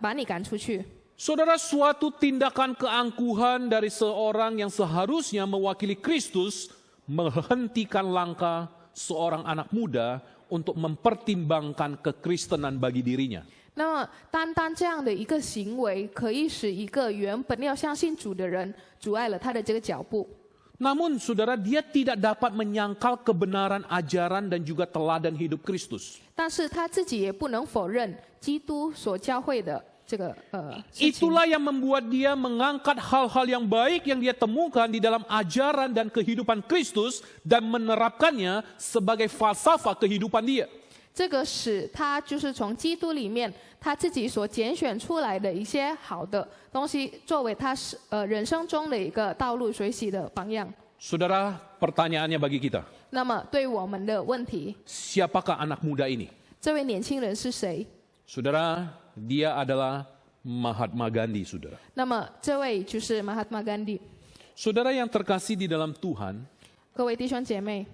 把你赶出去。” Saudara, suatu tindakan keangkuhan dari seorang yang seharusnya mewakili Kristus menghentikan langkah seorang anak muda untuk mempertimbangkan kekristenan bagi dirinya. 那么，单单这样的一个行为，可以使一个原本要相信主的人，阻碍了他的这个脚步。 Namun saudara, dia tidak dapat menyangkal kebenaran ajaran dan juga teladan hidup Kristus. 但是他自己也不能否认基督所教会的这个事情。 Itulah yang membuat dia mengangkat hal-hal yang baik yang dia temukan di dalam ajaran dan kehidupan Kristus dan menerapkannya sebagai falsafah kehidupan dia. 这个使他就是从基督里面他自己所拣选出来的一些好的东西，作为他人生中的一个道路学习的榜样。 Saudara, pertanyaannya bagi kita, 那么对我们的问题， siapakah anak muda ini? 这位年轻人是谁？ Saudara, dia adalah Mahatma Gandhi, saudara. 那么这位就是 Mahatma Gandhi。 Saudara yang terkasih di dalam Tuhan, 各位弟兄姐妹，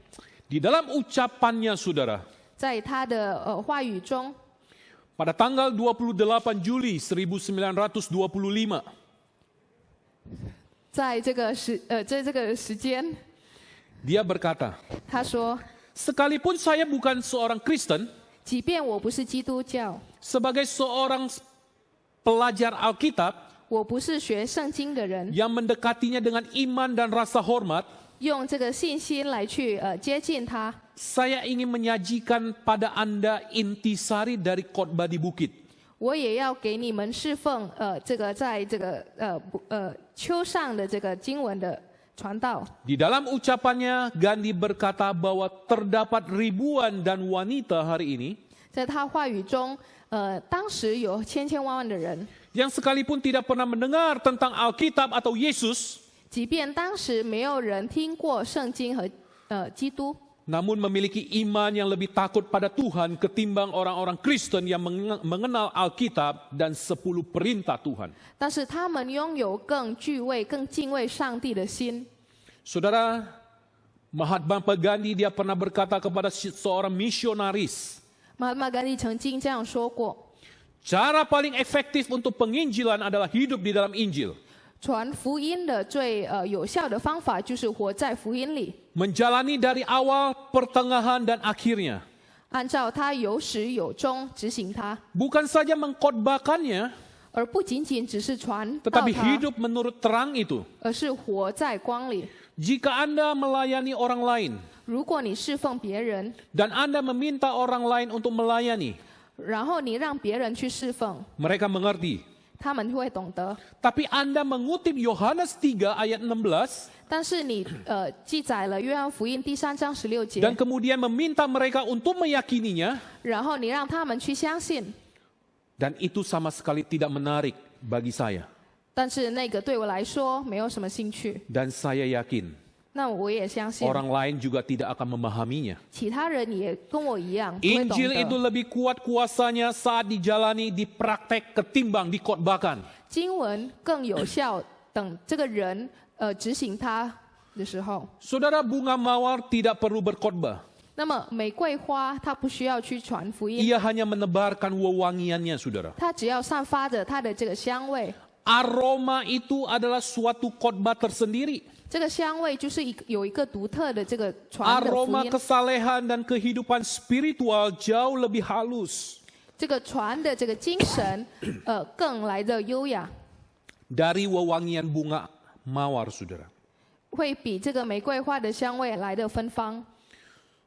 di dalam ucapannya saudara, 在他的话语中， pada tanggal 28 Juli 1925, 在这个时间， dia berkata, 他说 sekalipun saya bukan seorang Kristen,：“ 即便我不是基督教， sebagai seorang pelajar Alkitab 我不是学圣经的人， yang mendekatinya dengan iman dan rasa hormat, 用这个信心来去接近他。 saya ingin menyajikan pada Anda intisari dari khotbah di bukit. 我也要给你们侍奉这个在这个丘上的这个经文的传道。 Di dalam ucapannya, Gandhi berkata bahwa terdapat ribuan dan wanita hari ini 在他话语中，当时有千千万万的人， yang sekalipun tidak pernah mendengar tentang Alkitab atau Yesus, 即便当时没有人听过圣经和基督， namun memiliki iman yang lebih takut pada Tuhan ketimbang orang-orang Kristen yang mengenal Alkitab dan 10 perintah Tuhan. 但是他们拥有更具畏、更敬畏上帝的心。 Saudara, Mahatma Gandhi dia pernah berkata kepada seorang misionaris, Mahatma Gandhi 曾经这样说过： cara paling efektif untuk penginjilan adalah hidup di dalam Injil. 传福音的最有效的方法就是活在福音里， Menjalani dari awal, pertengahan, dan akhirnya. 按照它有始有终执行它， Bukan saja mengkhotbahkannya, 而不仅仅只是传道 tetapi 它， hidup menurut terang itu. 而是活在光里。 Jika Anda melayani orang lain, 如果你侍奉别人， dan Anda meminta orang lain untuk melayani, 然后你让别人去侍奉， mereka mengerti. 他们会懂得。 Tapi Anda mengutip Yohanes 3 ayat 16, 但是你记载了约翰福音第3章16节， dan kemudian meminta mereka untuk meyakininya, 然后你让他们去相信， dan itu sama sekali tidak menarik bagi saya. 但是那个对我来说没有什么兴趣。 Dan saya yakin 那我也相信 orang lain juga tidak akan memahaminya. 其他人也跟我一样不会懂 Injil itu 得。 lebih kuat kuasanya saat dijalani, dipraktek, ketimbang dikotbahkan. 经文更有效，等这个人执行它的时候。 Saudara, bunga mawar tidak perlu berkhotbah. 那么玫瑰花它不需要去传福音， Ia hanya menebarkan wewangiannya, saudara. 它只要散发着它的这个香味， Aroma itu adalah suatu khotbah tersendiri. 这个香味就是有一个独特的这个传的福 Aroma 音。 kesalehan dan kehidupan spiritual jauh lebih halus 这个传的这个精神，更来的优雅， dari wewangian bunga mawar, saudara. 会比这个玫瑰花的香味来的芬芳。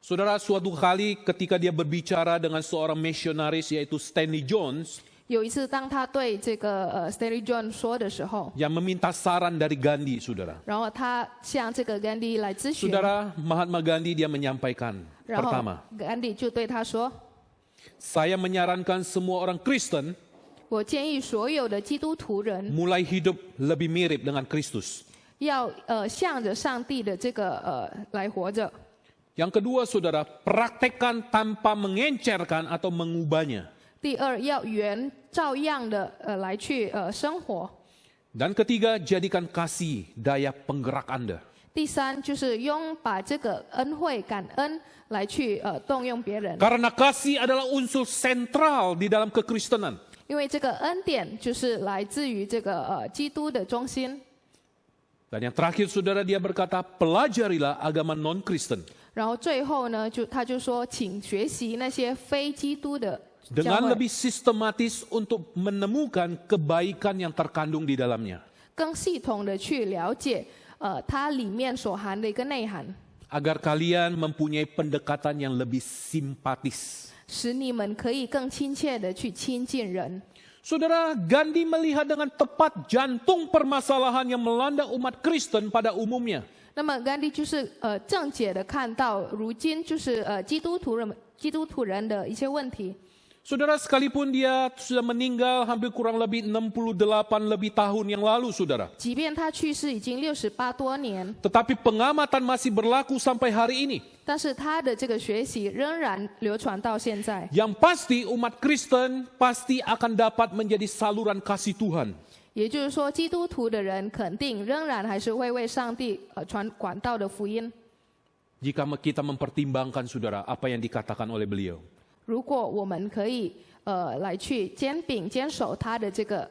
Saudara, suatu kali ketika dia berbicara dengan seorang misionaris yaitu Stanley Jones 有一次，当他对这个Stanley John 说的时候， yang meminta saran dari Gandhi, saudara. 然后他向这个甘地来咨询， Saudara, Mahatma Gandhi dia menyampaikan, 然后 pertama, 甘地就对他说 saya menyarankan semua orang Kristen：“ 我建议所有的基督徒人 mulai hidup lebih mirip dengan Kristus. 要向着上帝的这个来活着。 Yang kedua, saudara, praktekkan tanpa mengencerkan atau mengubahnya. 第二，要原照样的来去生活。 Dan ketiga, jadikan kasih daya penggerak Anda. 第三，就是把这个恩惠、感恩来去动用别人， Karena kasih adalah unsur sentral di dalam kekristenan. 因为这个恩典就是来自于这个基督的中心。 Dan yang terakhir, saudara, dia berkata, pelajarilah agama non-Kristen. 然后最后呢，他就说，请学习那些非基督的教 Dengan 会， lebih sistematis untuk menemukan kebaikan yang terkandung di dalamnya. 更系统的去了解它里面所含的一个内涵， Agar kalian mempunyai pendekatan yang lebih simpatis. 使你们可以更亲切的去亲近人。 Saudara, Gandhi melihat dengan tepat jantung permasalahan yang melanda umat Kristen pada umumnya. 那么甘地就是正解的看到，如今就是基督徒人的一些问题。 Saudara, sekalipun dia sudah meninggal hampir kurang lebih 68 lebih tahun yang lalu, saudara. 即便他去世已经68多年， Tetapi pengamatan masih berlaku sampai hari ini. 但是他的这个学习仍然流传到现在。 Yang pasti umat Kristen pasti akan dapat menjadi saluran kasih Tuhan. 也就是说，基督徒的人肯定仍然还是会为上帝传管道的福音。 Jika kita mempertimbangkan, saudara, apa yang dikatakan oleh beliau. 如果我们可以来去坚守他的这个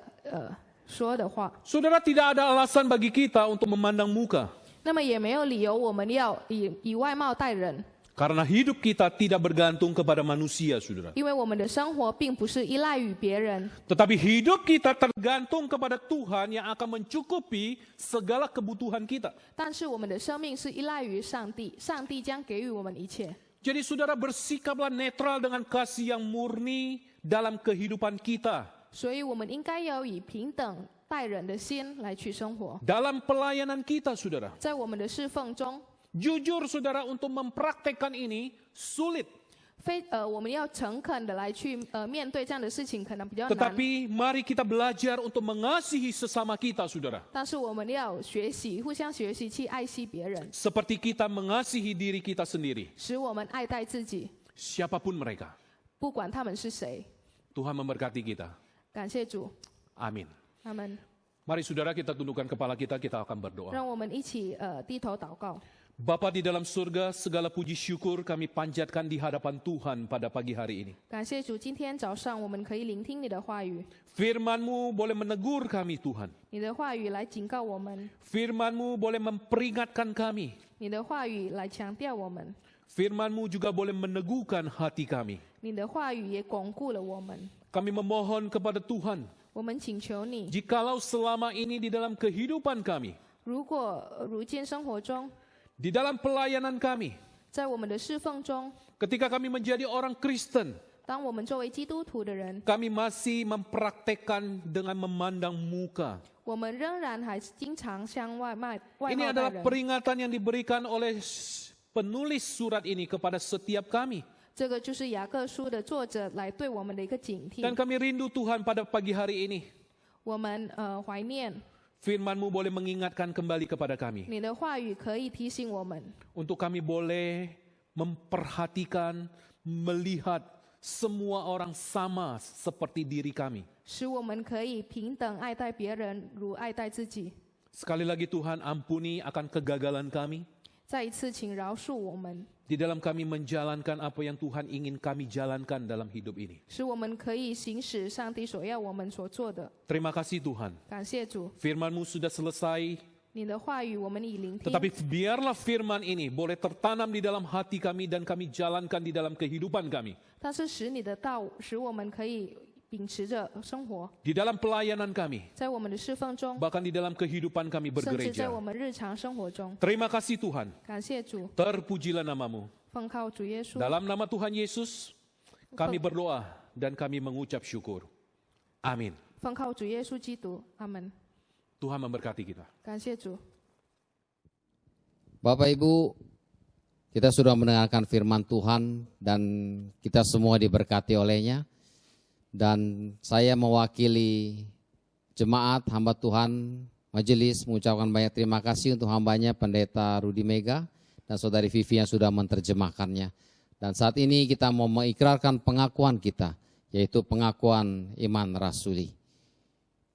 说的话， Saudara, tidak ada alasan bagi kita untuk memandang muka. 那么也没有理由我们要以外貌待人， Karena hidup kita tidak bergantung kepada manusia, saudara. 因为我们的生活并不是依赖于别人， Tetapi hidup kita tergantung kepada Tuhan yang akan mencukupi segala kebutuhan kita. 但是我们的生命是依赖于上帝，上帝将给予我们一切。 Jadi saudara, bersikaplah netral dengan kasih yang murni dalam kehidupan kita. 所以我们应该要以平等待人的心来去生活， Dalam pelayanan kita, saudara. 在我们的侍奉中， Jujur, saudara, untuk mempraktekkan ini sulit. 我们要诚恳的来去面对这样的事情，可能比较难。 Tetapi mari kita belajar untuk mengasihi sesama kita, saudara. 但是我们要学习，互相学习去爱惜别人， Seperti kita mengasihi diri kita sendiri. 使我们爱戴自己， Siapapun mereka. 不管他们是谁。 Tuhan memberkati kita. 感谢主， Amin. 他们 Mari saudara, kita tundukkan kepala kita akan berdoa. 让我们一起低头祷告。 Bapa di dalam surga, segala puji syukur kami panjatkan di hadapan Tuhan pada pagi hari ini. 感谢主，今天早上我们可以聆听你的话语， Firman-Mu boleh menegur kami, Tuhan. 你的话语来警告我们， Firman-Mu boleh memperingatkan kami. 你的话语来强调我们， Firman-Mu juga boleh meneguhkan hati kami. 你的话语也巩固了我们。 Kami memohon kepada Tuhan, 我们请求你， jikalau selama ini di dalam kehidupan kami, 如果如今生活中， di dalam pelayanan kami, 在我们的侍奉中， ketika kami menjadi orang Kristen, 当我们作为基督徒的人， kami masih mempraktekkan dengan memandang muka. 我们仍然还经常向外貌 Ini 待 adalah 人。 peringatan yang diberikan oleh penulis surat ini kepada setiap kami. 这个就是雅各书的作者来对我们的一个警 Dan 惕。 kami rindu Tuhan pada pagi hari ini. 我们怀念 Firman-Mu boleh mengingatkan kembali kepada kami. 你的话语，可以提醒我们， Untuk kami boleh memperhatikan, melihat semua orang sama seperti diri kami. 使我们可以平等爱待别人，如爱待自己。 Sekali lagi Tuhan ampuni akan kegagalan kami. 再一次，请饶恕我们， Di dalam kami menjalankan apa yang Tuhan ingin kami jalankan dalam hidup ini. 使我们可以行使上帝所要我们所做的。 Terima kasih Tuhan. 感谢主， Firman-Mu sudah selesai. 你的话语我们已聆听。 Tetapi biarlah firman ini boleh tertanam di dalam hati kami dan kami jalankan di dalam kehidupan kami. 但是使你的道，使我们可以秉持着生活， Di dalam pelayanan kami. 在我们的侍奉中， Bahkan di dalam kehidupan kami 甚至在 bergereja. 我们日常生活中。 Terima kasih Tuhan. 感谢主， Terpujilah namamu. 奉靠主耶稣， Dalam nama Tuhan Yesus, kami berdoa dan kami mengucap syukur. Amin. 奉靠主耶稣基督，阿门。 Tuhan memberkati kita. 感谢主。 Bapak Ibu, kita sudah mendengarkan firman Tuhan dan kita semua diberkati olehnya. Dan saya mewakili jemaat hamba Tuhan majelis mengucapkan banyak terima kasih untuk hambanya Pendeta Rudi Mega dan Saudari Vivi yang sudah menerjemahkannya. Dan saat ini kita mau mengikrarkan pengakuan kita, yaitu pengakuan iman rasuli.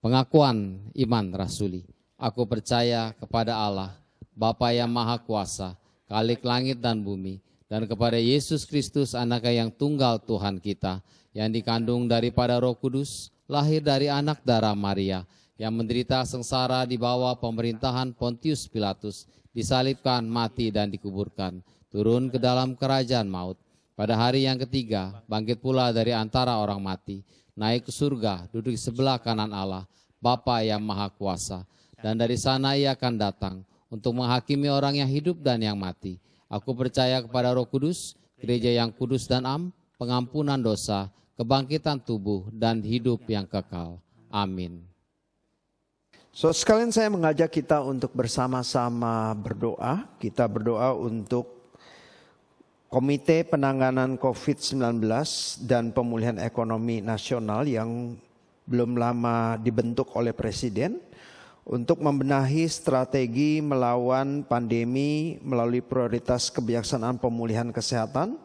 Pengakuan iman rasuli. Aku percaya kepada Allah, Bapa yang Maha Kuasa, Khalik langit dan bumi, dan kepada Yesus Kristus Anaknya yang tunggal Tuhan kita, yang dikandung daripada Roh Kudus, lahir dari anak darah Maria, yang menderita sengsara di bawah pemerintahan Pontius Pilatus, disalibkan, mati dan dikuburkan, turun ke dalam kerajaan maut. Pada hari yang ketiga, bangkit pula dari antara orang mati, naik ke surga, duduk di sebelah kanan Allah, Bapa yang Maha Kuasa, dan dari sana Ia akan datang untuk menghakimi orang yang hidup dan yang mati. Aku percaya kepada Roh Kudus, gereja yang kudus dan am, pengampunan dosa, kebangkitan tubuh, dan hidup yang kekal. Amin. So sekalian saya mengajak kita untuk bersama-sama berdoa. Kita berdoa untuk Komite Penanganan COVID-19 dan Pemulihan Ekonomi Nasional yang belum lama dibentuk oleh Presiden, untuk membenahi strategi melawan pandemi melalui prioritas kebijaksanaan pemulihan kesehatan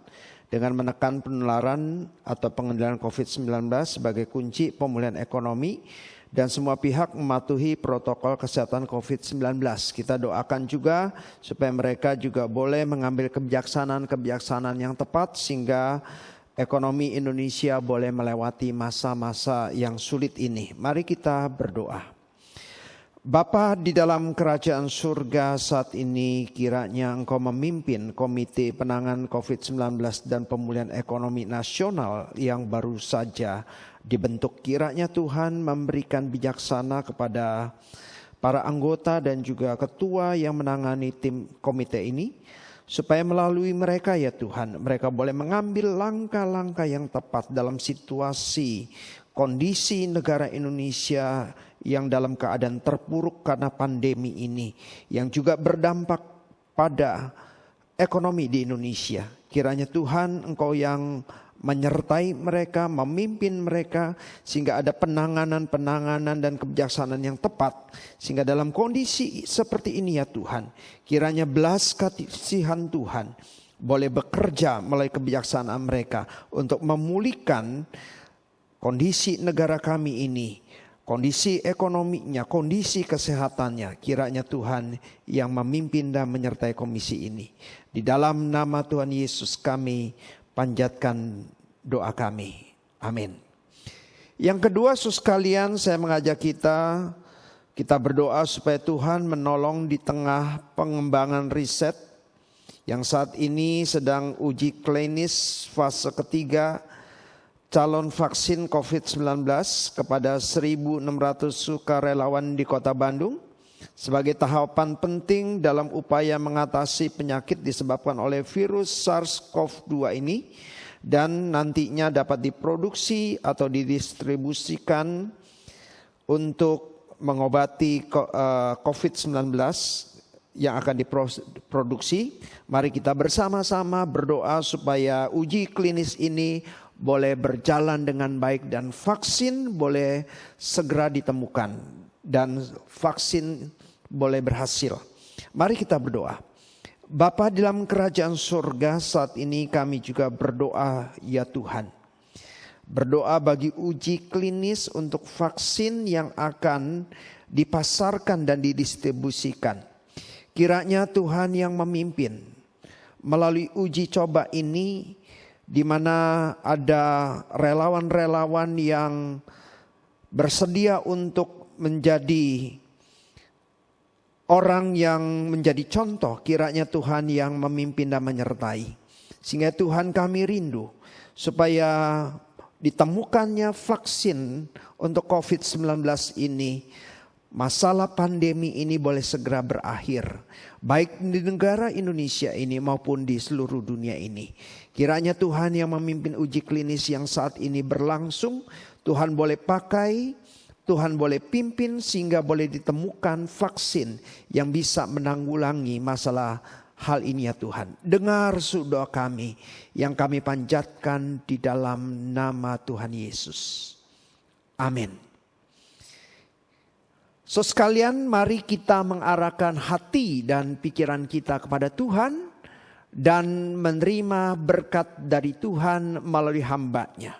dengan menekan penularan atau pengendalian COVID-19 sebagai kunci pemulihan ekonomi dan semua pihak mematuhi protokol kesehatan COVID-19. Kita doakan juga supaya mereka juga boleh mengambil kebijaksanaan yang tepat sehingga ekonomi Indonesia boleh melewati masa-masa yang sulit ini. Mari kita berdoa. Bapa di dalam kerajaan surga, saat ini kiranya Engkau memimpin Komite Penanganan COVID-19 dan Pemulihan Ekonomi Nasional yang baru saja dibentuk. Kiranya Tuhan memberikan bijaksana kepada para anggota dan juga ketua yang menangani tim komite ini, supaya melalui mereka ya Tuhan, mereka boleh mengambil langkah-langkah yang tepat dalam situasi kondisi negara Indonesia yang dalam keadaan terpuruk karena pandemi ini, yang juga berdampak pada ekonomi di Indonesia. Kiranya Tuhan Engkau yang menyertai mereka, memimpin mereka, sehingga ada penanganan dan kebijaksanaan yang tepat. Sehingga dalam kondisi seperti ini ya Tuhan, kiranya belas kasihan Tuhan boleh bekerja melalui kebijaksanaan mereka untuk memulihkan kondisi negara kami ini, kondisi ekonominya, kondisi kesehatannya. Kiranya Tuhan yang memimpin dan menyertai komisi ini. Di dalam nama Tuhan Yesus kami panjatkan doa kami. Amin. Yang kedua, saudara sekalian, saya mengajak kita berdoa supaya Tuhan menolong di tengah pengembangan riset yang saat ini sedang uji klinis fase ketiga calon vaksin COVID-19 kepada 1.600 sukarelawan di Kota Bandung. sebagai tahapan penting dalam upaya mengatasi penyakit disebabkan oleh virus SARS-CoV-2 ini dan nantinya dapat diproduksi atau didistribusikan untuk mengobati COVID-19 yang akan diproduksi. Mari kita bersama-sama berdoa supaya uji klinis ini boleh berjalan dengan baik dan vaksin boleh segera ditemukan dan vaksin boleh berhasil. Mari kita berdoa. Bapa di dalam kerajaan surga, saat ini kami juga berdoa ya Tuhan. Berdoa bagi uji klinis untuk vaksin yang akan dipasarkan dan didistribusikan. Kiranya Tuhan yang memimpin melalui uji coba ini, di mana ada relawan-relawan yang bersedia untuk menjadi orang yang menjadi contoh. Kiranya Tuhan yang memimpin dan menyertai. Sehingga Tuhan kami rindu supaya ditemukannya vaksin untuk COVID-19 ini, masalah pandemi ini boleh segera berakhir. Baik di negara Indonesia ini maupun di seluruh dunia ini. Kiranya Tuhan yang memimpin uji klinis yang saat ini berlangsung, Tuhan boleh pakai, Tuhan boleh pimpin sehingga boleh ditemukan vaksin yang bisa menanggulangi masalah hal ini ya Tuhan. Dengar doa kami yang kami panjatkan di dalam nama Tuhan Yesus. Amin. So sekalian, mari kita mengarahkan hati dan pikiran kita kepada Tuhan dan menerima berkat dari Tuhan melalui hamba-Nya.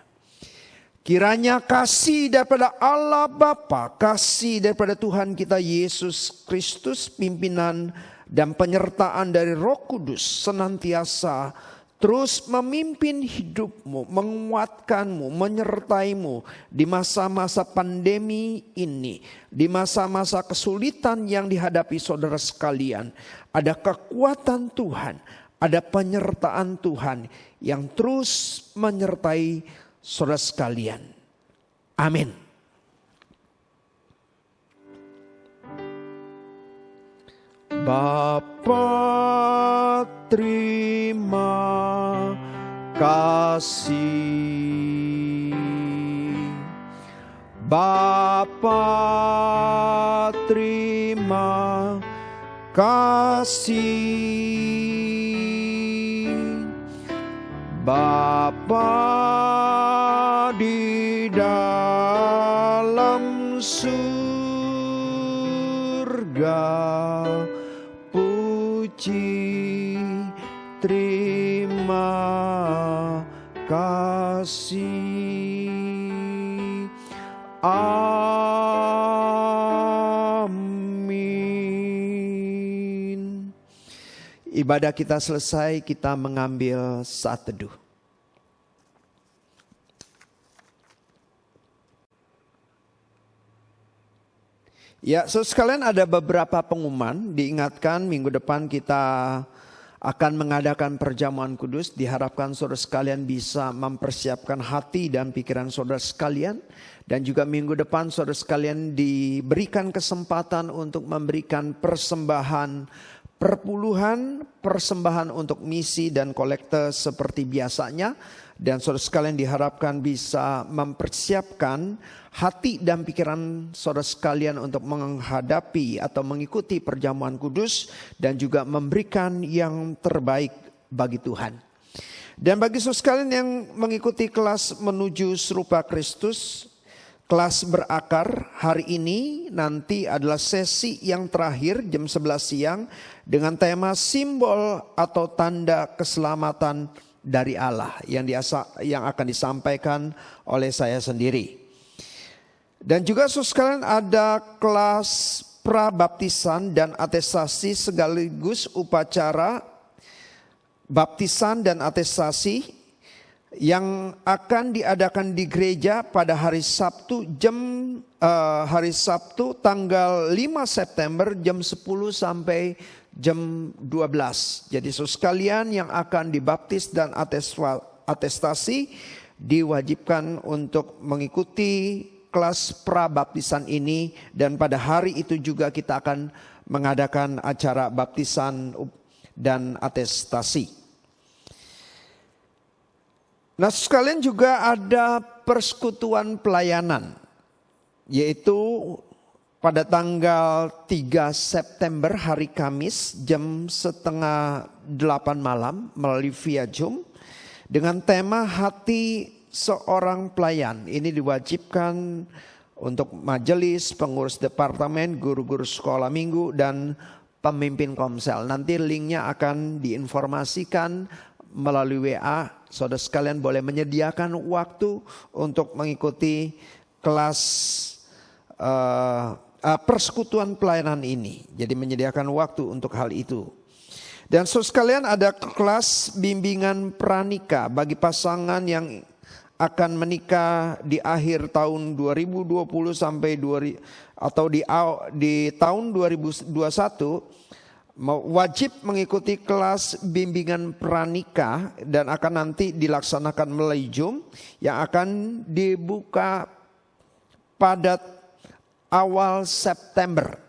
Kiranya kasih daripada Allah Bapa, kasih daripada Tuhan kita Yesus Kristus, pimpinan dan penyertaan dari Roh Kudus senantiasa terus memimpin hidupmu, menguatkanmu, menyertaimu di masa-masa pandemi ini, di masa-masa kesulitan yang dihadapi saudara sekalian. Ada kekuatan Tuhan, ada penyertaan Tuhan yang terus menyertai saudara sekalian. Amin. Bapa, terima kasih. Bapa, terima kasih. Bapa di dalam surga, puji terima kasih. Amin. Ibadah kita selesai, kita mengambil saat teduh. Ya, sekalian ada beberapa pengumuman. Diingatkan minggu depan kita akan mengadakan perjamuan kudus. Diharapkan saudara sekalian bisa mempersiapkan hati dan pikiran saudara sekalian. Dan juga minggu depan saudara sekalian diberikan kesempatan untuk memberikan persembahan perpuluhan, persembahan untuk misi dan kolekte seperti biasanya. Dan saudara sekalian diharapkan bisa mempersiapkan hati dan pikiran saudara sekalian untuk menghadapi atau mengikuti perjamuan kudus dan juga memberikan yang terbaik bagi Tuhan. Dan bagi saudara sekalian yang mengikuti kelas menuju serupa Kristus, kelas berakar hari ini nanti adalah sesi yang terakhir jam 11 siang dengan tema simbol atau tanda keselamatan dari Allah yang akan disampaikan oleh saya sendiri. Dan juga saudara sekalian ada kelas prabaptisan dan atestasi sekaligus upacara baptisan dan atestasi yang akan diadakan di gereja pada hari Sabtu tanggal 5 September jam 10 sampai jam 12. Jadi saudara sekalian yang akan dibaptis dan atestasi diwajibkan untuk mengikuti kelas prabaptisan ini, dan pada hari itu juga kita akan mengadakan acara baptisan dan atestasi. Nah, sekalian juga ada persekutuan pelayanan, yaitu pada tanggal 3 September hari Kamis jam 7:30 malam melalui via Zoom dengan tema Hati Seorang Pelayan. Ini diwajibkan untuk majelis, pengurus departemen, guru-guru sekolah minggu, dan pemimpin komsel. Nanti linknya akan diinformasikan melalui WA. Saudara sekalian boleh menyediakan waktu untuk mengikuti kelas persekutuan pelayanan ini. Jadi menyediakan waktu untuk hal itu. Dan saudara sekalian ada kelas bimbingan pranikah bagi pasangan yang akan menikah di akhir tahun 2020 sampai di tahun 2021, wajib mengikuti kelas bimbingan pranikah dan akan nanti dilaksanakan melalui Zoom yang akan dibuka pada awal September.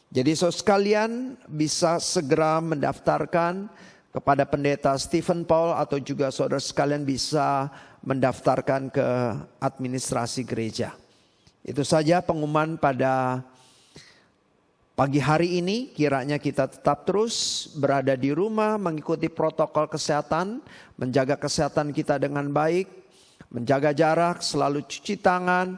Jadi saudara sekalian bisa segera mendaftarkan kepada pendeta Stephen Paul atau juga saudara sekalian bisa mendaftarkan ke administrasi gereja. Itu saja pengumuman pada pagi hari ini. Kiranya kita tetap terus berada di rumah, mengikuti protokol kesehatan, menjaga kesehatan kita dengan baik, menjaga jarak, selalu cuci tangan,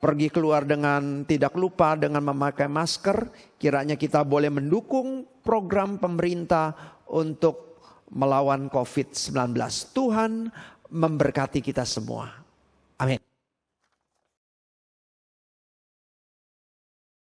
pergi keluar dengan tidak lupa dengan memakai masker. Kiranya kita boleh mendukung program pemerintah untuk melawan COVID-19. Tuhan memberkati kita semua. Amin.